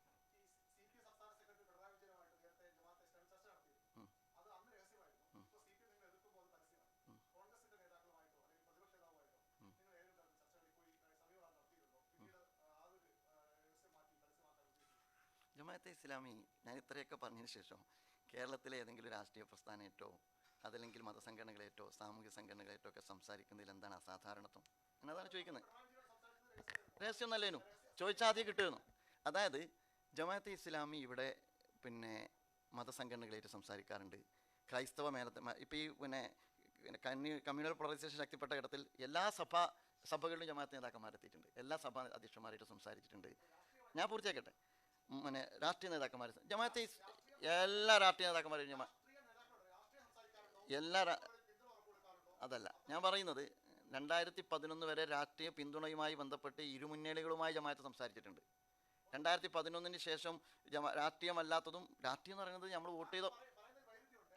ജമാഅത്തെ ഇസ്ലാമി ഞാൻ ഇത്രയൊക്കെ പറഞ്ഞതിന് ശേഷം കേരളത്തിലെ ഏതെങ്കിലും രാഷ്ട്രീയ പ്രസ്ഥാനമായിട്ടോ അതല്ലെങ്കിൽ മതസംഘടനകളായിട്ടോ സാമൂഹ്യ സംഘടനകളായിട്ടോ ഒക്കെ സംസാരിക്കുന്നതിൽ എന്താണ് അസാധാരണത്വം എന്നതാണ് ചോദിക്കുന്നത്. രഹസ്യം നല്ലേനു ചോദിച്ചാൽ ആദ്യം കിട്ടുമെന്നു. അതായത് ജമാഅത്തെ ഇസ്ലാമി ഇവിടെ മതസംഘടനകളായിട്ട് സംസാരിക്കാറുണ്ട്. ക്രൈസ്തവ ഇപ്പോൾ ഈ കമ്മ്യൂണൽ പോളറൈസേഷൻ ശക്തിപ്പെട്ട ഘട്ടത്തിൽ എല്ലാ സഭകളിലും ജമാഅത്തെ നേതാക്കന്മാരെത്തിയിട്ടുണ്ട്. എല്ലാ സഭാ അധ്യക്ഷന്മാരായിട്ട് സംസാരിച്ചിട്ടുണ്ട്. ഞാൻ പൂർത്തിയാക്കട്ടെ. രാഷ്ട്രീയ നേതാക്കന്മാർ ജമാഅത്തെ എല്ലാ രാഷ്ട്രീയ നേതാക്കന്മാരും അതല്ല ഞാൻ പറയുന്നത്. 2011 വരെ രാഷ്ട്രീയ പിന്തുണയുമായി ബന്ധപ്പെട്ട് ഇരുമുന്നണികളുമായി ജമാഅത്ത് സംസാരിച്ചിട്ടുണ്ട്. 2011 ശേഷം രാഷ്ട്രീയമല്ലാത്തതും, രാഷ്ട്രീയം എന്ന് പറയുന്നത് നമ്മൾ വോട്ട് ചെയ്തോ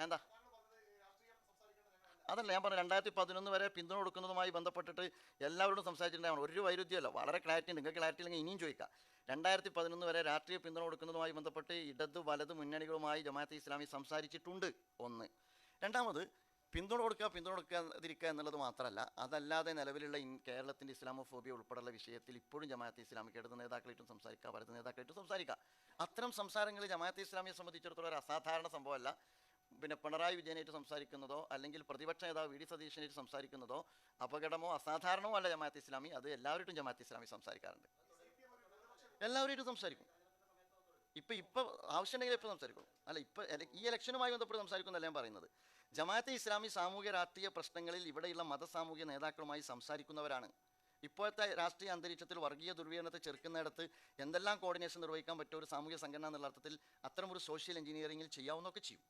എന്താ അതല്ല ഞാൻ പറഞ്ഞു. 2011 വരെ പിന്തുണ കൊടുക്കുന്നതുമായി ബന്ധപ്പെട്ടിട്ട് എല്ലാവരോടും സംസാരിച്ചിട്ടുണ്ടാവണം. ഒരു വൈരുദ്ധ്യമല്ല, വളരെ ക്ലാരിറ്റി ഉണ്ട്. നിങ്ങൾക്ക് ക്ലാരിറ്റി ഇല്ലെങ്കിൽ ഇനിയും ചോദിക്കാം. 2011 വരെ രാഷ്ട്രീയ പിന്തുണ കൊടുക്കുന്നതുമായി ബന്ധപ്പെട്ട് ഇടത് വലത് മുന്നണികളുമായി ജമാഅത്തെ ഇസ്ലാമി സംസാരിച്ചിട്ടുണ്ട്. ഒന്ന്. രണ്ടാമത്, പിന്തുണ കൊടുക്കാതിരിക്കുക എന്നുള്ളത് മാത്രമല്ല, അതല്ലാതെ നിലവിലുള്ള കേരളത്തിൻ്റെ ഇസ്ലാമോഫോബിയ ഉൾപ്പെടെയുള്ള വിഷയത്തിൽ ഇപ്പോഴും ജമാഅത്തെ ഇസ്ലാമിക്ക് ഇടത് നേതാക്കളായിട്ടും സംസാരിക്കുക, വലത് നേതാക്കളായിട്ടും സംസാരിക്കുക. അത്തരം സംസാരങ്ങൾ ജമാഅത്തെ ഇസ്ലാമിയെ സംബന്ധിച്ചിടത്തോളം ഒരു അസാധാരണ സംഭവമല്ല. പിണറായി വിജയനായിട്ട് സംസാരിക്കുന്നതോ അല്ലെങ്കിൽ പ്രതിപക്ഷ നേതാവ് VD സതീശനായിട്ട് സംസാരിക്കുന്നതോ അപകടമോ അസാധാരണമോ അല്ല ജമാഅത്തെ ഇസ്ലാമി. അത് എല്ലാവരും ജമാഅത്തെ ഇസ്ലാമി സംസാരിക്കാറുണ്ട്. എല്ലാവരും സംസാരിക്കും. ഇപ്പം ആവശ്യമുണ്ടെങ്കിൽ ഇപ്പോൾ സംസാരിക്കും. അല്ല, ഇപ്പം ഈ ഇലക്ഷനുമായി ബന്ധപ്പെട്ട് സംസാരിക്കുന്നല്ല ഞാൻ പറയുന്നത്. ജമാഅത്തെ ഇസ്ലാമി സാമൂഹ്യ രാഷ്ട്രീയ പ്രശ്നങ്ങളിൽ ഇവിടെയുള്ള മതസാമൂഹ്യ നേതാക്കളുമായി സംസാരിക്കുന്നവരാണ്. ഇപ്പോഴത്തെ രാഷ്ട്രീയ അന്തരീക്ഷത്തിൽ വർഗീയ ദുർവ്യാപനത്തെ ചെറുക്കുന്നിടത്ത് എന്തെല്ലാം കോർഡിനേഷൻ നിർവഹിക്കാൻ പറ്റുമോ ഒരു സാമൂഹ്യ സംഘടന എന്നുള്ള അർത്ഥത്തിൽ അത്തരമൊരു സോഷ്യൽ എഞ്ചിനീയറിംഗിൽ ചെയ്യാവുന്നതൊക്കെ ചെയ്യും.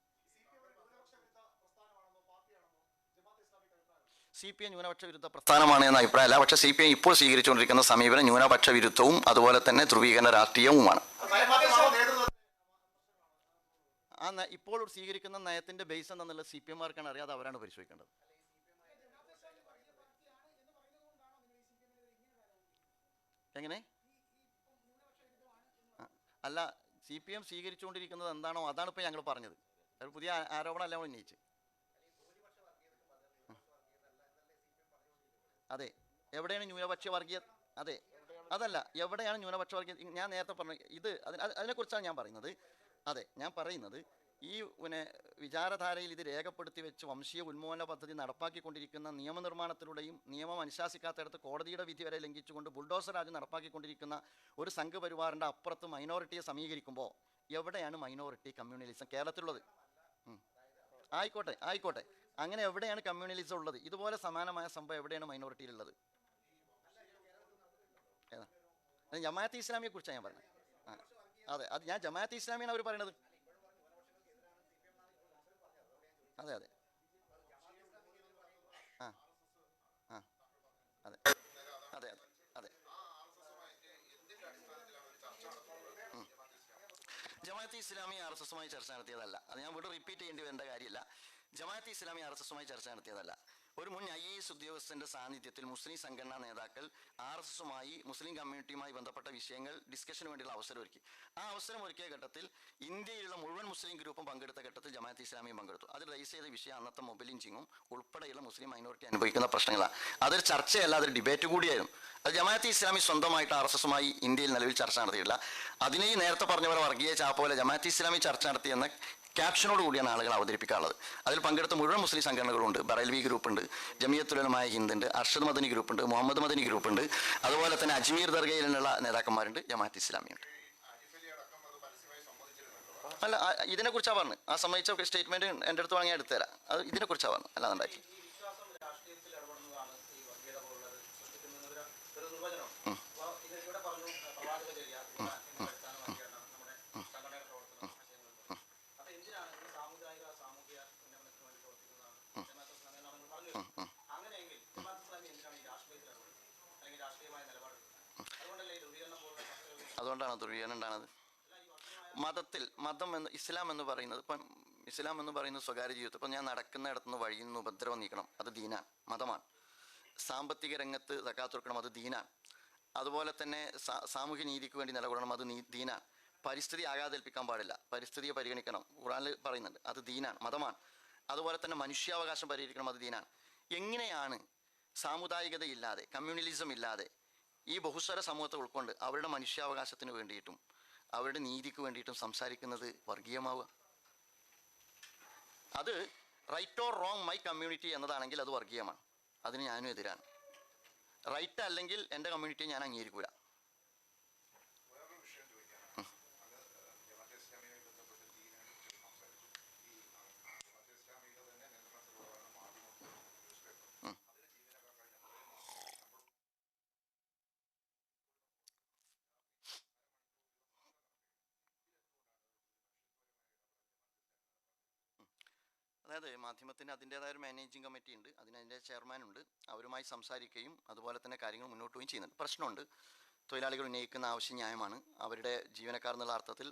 CPM ന്യൂനപക്ഷ വിരുദ്ധ പ്രസ്ഥാനമാണ് എന്ന അഭിപ്രായമല്ല. പക്ഷേ CPM ഇപ്പോൾ സ്വീകരിച്ചുകൊണ്ടിരിക്കുന്ന സമീപനം ന്യൂനപക്ഷ വിരുദ്ധവും അതുപോലെ തന്നെ ധ്രുവീകരണ രാഷ്ട്രീയവുമാണ്. ഇപ്പോൾ സ്വീകരിക്കുന്ന നയത്തിൻ്റെ ബേസ് എന്താണെന്നുള്ളത് CPM-മാർക്കാണ് അറിയാതെ, അവരാണ് പരിശോധിക്കേണ്ടത്. എങ്ങനെ അല്ല, CPM സ്വീകരിച്ചുകൊണ്ടിരിക്കുന്നത് എന്താണോ അതാണ് ഇപ്പോൾ ഞങ്ങൾ പറഞ്ഞത്. ഒരു പുതിയ ആരോപണമല്ല നമ്മൾ ഉന്നയിച്ച്. അതെ, എവിടെയാണ് ന്യൂനപക്ഷ വർഗീയ അതെ അതല്ല എവിടെയാണ് ന്യൂനപക്ഷ വർഗീയ ഞാൻ നേരത്തെ പറഞ്ഞു അതിനെക്കുറിച്ചാണ് ഞാൻ പറയുന്നത്. അതെ, ഞാൻ പറയുന്നത് ഈ വിചാരധാരയിൽ ഇത് രേഖപ്പെടുത്തി വെച്ച് വംശീയ ഉന്മൂലന പദ്ധതി നടപ്പാക്കിക്കൊണ്ടിരിക്കുന്ന നിയമനിർമ്മാണത്തിലൂടെയും നിയമം അനുശാസിക്കാത്തയിടത്ത് കോടതിയുടെ വിധി വരെ ലംഘിച്ചുകൊണ്ട് ബുൾഡോസർ രാജ്യം നടപ്പാക്കിക്കൊണ്ടിരിക്കുന്ന ഒരു സംഘപരിവാറിൻ്റെ അപ്പുറത്ത് മൈനോറിറ്റിയെ സമീകരിക്കുമ്പോൾ എവിടെയാണ് മൈനോറിറ്റി കമ്മ്യൂണലിസം കേരളത്തിലുള്ളത്? ആയിക്കോട്ടെ അങ്ങനെ എവിടെയാണ് കമ്മ്യൂണലിസം ഉള്ളത്? ഇതുപോലെ സമാനമായ സംഭവം എവിടെയാണ് മൈനോറിറ്റിയിലുള്ളത്? ഏതാ? ജമാഅത്തെ ഇസ്ലാമിയെ കുറിച്ചാണ് ഞാൻ പറഞ്ഞത്. അതെ, അത് ഞാൻ ജമാഅത്തെ ഇസ്ലാമിയാണ് അവർ പറയുന്നത്. അതെ ജമാഅത്തെ ഇസ്ലാമി RSSുമായി ചർച്ച നടത്തിയതല്ല. അത് ഞാൻ ഇവിടെ റിപ്പീറ്റ് ചെയ്യേണ്ടി വരേണ്ട കാര്യമില്ല. ജമാഅത്തെ ഇസ്ലാമി RSSുമായി ചർച്ച നടത്തിയതല്ല. ഒരു മുൻ IAS ഉദ്യോഗസ്ഥന്റെ സാന്നിധ്യത്തിൽ മുസ്ലിം സംഘടനാ നേതാക്കൾ RSSുമായി മുസ്ലിം കമ്മ്യൂണിറ്റിയുമായി ബന്ധപ്പെട്ട വിഷയങ്ങൾ ഡിസ്കഷന് വേണ്ടിയുള്ള അവസരം ഒരുക്കി. ആ അവസരം ഒരുക്കിയ ഘട്ടത്തിൽ ഇന്ത്യയിലുള്ള മുഴുവൻ മുസ്ലിം ഗ്രൂപ്പും പങ്കെടുത്ത ഘട്ടത്തിൽ ജമാഅത്തെ ഇസ്ലാമിയും പങ്കെടുത്തു. അതിൽ റൈസ് ചെയ്ത വിഷയം അന്നത്തെ മൊബൈൽ ലിഞ്ചിങ്ങും ഉൾപ്പെടെയുള്ള മുസ്ലിം മൈനോറിറ്റി അനുഭവിക്കുന്ന പ്രശ്നങ്ങളാണ്. അതൊരു ചർച്ചയല്ല, അതൊരു ഡിബേറ്റ് കൂടിയായിരുന്നു. അത് ജമാഅത്തെ ഇസ്ലാമി സ്വന്തമായിട്ട് RSSുമായി ഇന്ത്യയിൽ നിലവിൽ ചർച്ച നടത്തിയിട്ടില്ല. അതിനെ ഈ നേരത്തെ പറഞ്ഞ പോലെ വർഗീയ ചാപ്പോലെ ജമാഅത്തെ ഇസ്ലാമി ചർച്ച നടത്തിയെന്ന ക്യാപ്ഷനോട് കൂടിയാണ് ആളുകൾ അവതരിപ്പിക്കാനുള്ളത്. അതിൽ പങ്കെടുത്ത മുഴുവൻ മുസ്ലിം സംഘടനകളുണ്ട്. ബറൈൽവി ഗ്രൂപ്പുണ്ട്, ജമിയത്തുൽ ഉലമായ ഹിന്ദ് ഉണ്ട്, അർഷദ് മദനി ഗ്രൂപ്പുണ്ട്, മുഹമ്മദ് മദനി ഗ്രൂപ്പുണ്ട്, അതുപോലെ തന്നെ അജ്മീർ ദർഗയിലുള്ള നേതാക്കന്മാരുണ്ട്, ജമാഅത്തെ ഇസ്ലാമിയുണ്ട്. അല്ല, ഇതിനെക്കുറിച്ചാണ് പറഞ്ഞത്. ആ സംബന്ധിച്ച സ്റ്റേറ്റ്മെന്റ് എൻ്റെ അടുത്ത് വാങ്ങി എടുത്തു തരാം. അത് ഇതിനെക്കുറിച്ചാണ് പറഞ്ഞത്, അല്ലാതെ ഉണ്ടാക്കി. അതുകൊണ്ടാണ് ധ്രുവീകരണം ഉണ്ടാകുന്നത്. മതം ഇസ്ലാം എന്ന് പറയുന്നത്, ഇപ്പം ഇസ്ലാം എന്ന് പറയുന്നത് സ്വകാര്യ ജീവിതത്തിൽ, ഇപ്പം ഞാൻ നടക്കുന്ന ഇടത്തുനിന്ന് വഴിയിൽ നിന്ന് ഉപദ്രവം നീക്കണം, അത് ദീനാണ്, മതമാണ്. സാമ്പത്തിക രംഗത്ത് സക്കാത്ത് കൊടുക്കണം, അത് ദീനാണ്. അതുപോലെ തന്നെ സാമൂഹ്യ നീതിക്ക് വേണ്ടി നിലകൊള്ളണം, അത് ദീനാണ്. പരിസ്ഥിതി ആഘാതേൽപ്പിക്കാൻ പാടില്ല, പരിസ്ഥിതിയെ പരിഗണിക്കണം, ഖുർആനിൽ പറയുന്നുണ്ട്, അത് ദീനാണ്, മതമാണ്. അതുപോലെ തന്നെ മനുഷ്യാവകാശം പരിഹരിക്കണം, അത് ദീനാണ്. എങ്ങനെയാണ് സാമുദായികതയില്ലാതെ, കമ്മ്യൂണലിസം ഇല്ലാതെ ഈ ബഹുസ്വര സമൂഹത്തെ ഉൾക്കൊണ്ട് അവരുടെ മനുഷ്യാവകാശത്തിന് വേണ്ടിയിട്ടും അവരുടെ നീതിക്ക് വേണ്ടിയിട്ടും സംസാരിക്കുന്നത് വർഗീയമാവുക? അത് right or wrong my community എന്നതാണെങ്കിൽ അത് വർഗീയമാണ്. അതിന് ഞാനും എതിരാണ്. റൈറ്റ് അല്ലെങ്കിൽ എൻ്റെ കമ്മ്യൂണിറ്റിയെ ഞാൻ അംഗീകരിക്കൂല. അതായത് മാധ്യമത്തിന് അതിൻ്റേതായ ഒരു മാനേജിങ് കമ്മിറ്റി ഉണ്ട്, അതിൻ്റെ ചെയർമാനുണ്ട്. അവരുമായി സംസാരിക്കുകയും അതുപോലെ തന്നെ കാര്യങ്ങൾ മുന്നോട്ട് പോവുകയും ചെയ്യുന്നുണ്ട്. പ്രശ്നമുണ്ട്, തൊഴിലാളികൾ ഉന്നയിക്കുന്ന ആവശ്യം ന്യായമാണ്. അവരുടെ ജീവനക്കാർ എന്നുള്ള അർത്ഥത്തിൽ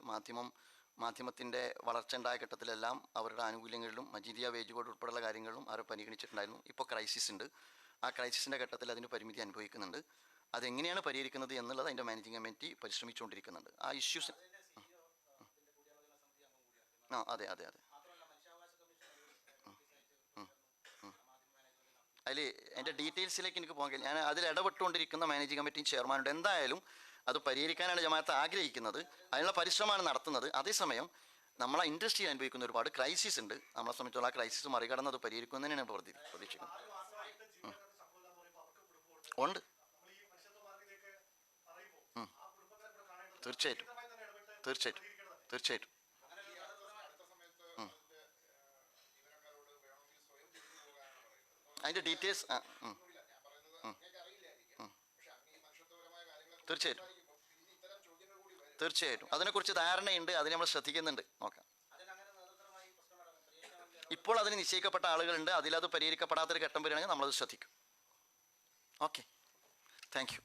മാധ്യമത്തിൻ്റെ വളർച്ച ഉണ്ടായ ഘട്ടത്തിലെല്ലാം അവരുടെ ആനുകൂല്യങ്ങളിലും മജീദിയ വേജ് ബോർഡ് ഉൾപ്പെടെയുള്ള കാര്യങ്ങളിലും അവരെ പരിഗണിച്ചിട്ടുണ്ടായിരുന്നു. ഇപ്പോൾ ക്രൈസിസ് ഉണ്ട്. ആ ക്രൈസിസിൻ്റെ ഘട്ടത്തിൽ അതിന് പരിമിതി അനുഭവിക്കുന്നുണ്ട്. അതെങ്ങനെയാണ് പരിഹരിക്കുന്നത് എന്നുള്ളത് അതിൻ്റെ മാനേജിങ് കമ്മിറ്റി പരിശ്രമിച്ചുകൊണ്ടിരിക്കുന്നുണ്ട്. ആ ഇഷ്യൂസ് അതെ അതെ അതെ അതിൽ എൻ്റെ ഡീറ്റെയിൽസിലേക്ക് എനിക്ക് പോകാൻ കഴിയും. ഞാൻ അതിൽ ഇടപെട്ടുകൊണ്ടിരിക്കുന്ന മാനേജിംഗ് കമ്മിറ്റി ചെയർമാനുണ്ട്. എന്തായാലും അത് പരിഹരിക്കാനാണ് ജമാഅത്ത് ആഗ്രഹിക്കുന്നത്, അതിനുള്ള പരിശ്രമമാണ് നടത്തുന്നത്. അതേസമയം നമ്മളെ ഇൻഡസ്ട്രിയിൽ അനുഭവിക്കുന്ന ഒരുപാട് ക്രൈസിസ് ഉണ്ട്. നമ്മളെ സംബന്ധിച്ചുള്ള ആ ക്രൈസിസ് മറികടന്ന് അത് പരിഹരിക്കുന്നതിനാണ് പ്രതീക്ഷിക്കുന്നത്. ഉണ്ട്, തീർച്ചയായിട്ടും തീർച്ചയായിട്ടും തീർച്ചയായിട്ടും അതിൻ്റെ ഡീറ്റെയിൽസ് തീർച്ചയായിട്ടും തീർച്ചയായിട്ടും അതിനെക്കുറിച്ച് ധാരണയുണ്ട്, അതിനെ നമ്മൾ ശ്രദ്ധിക്കുന്നുണ്ട്. നോക്കാം, ഇപ്പോൾ അതിന് നിശ്ചയിക്കപ്പെട്ട ആളുകളുണ്ട്, അതിലത് പരിഹരിക്കപ്പെടാത്തൊരു ഘട്ടം വരികയാണെങ്കിൽ നമ്മളത് ശ്രദ്ധിക്കും. Okay, thank you.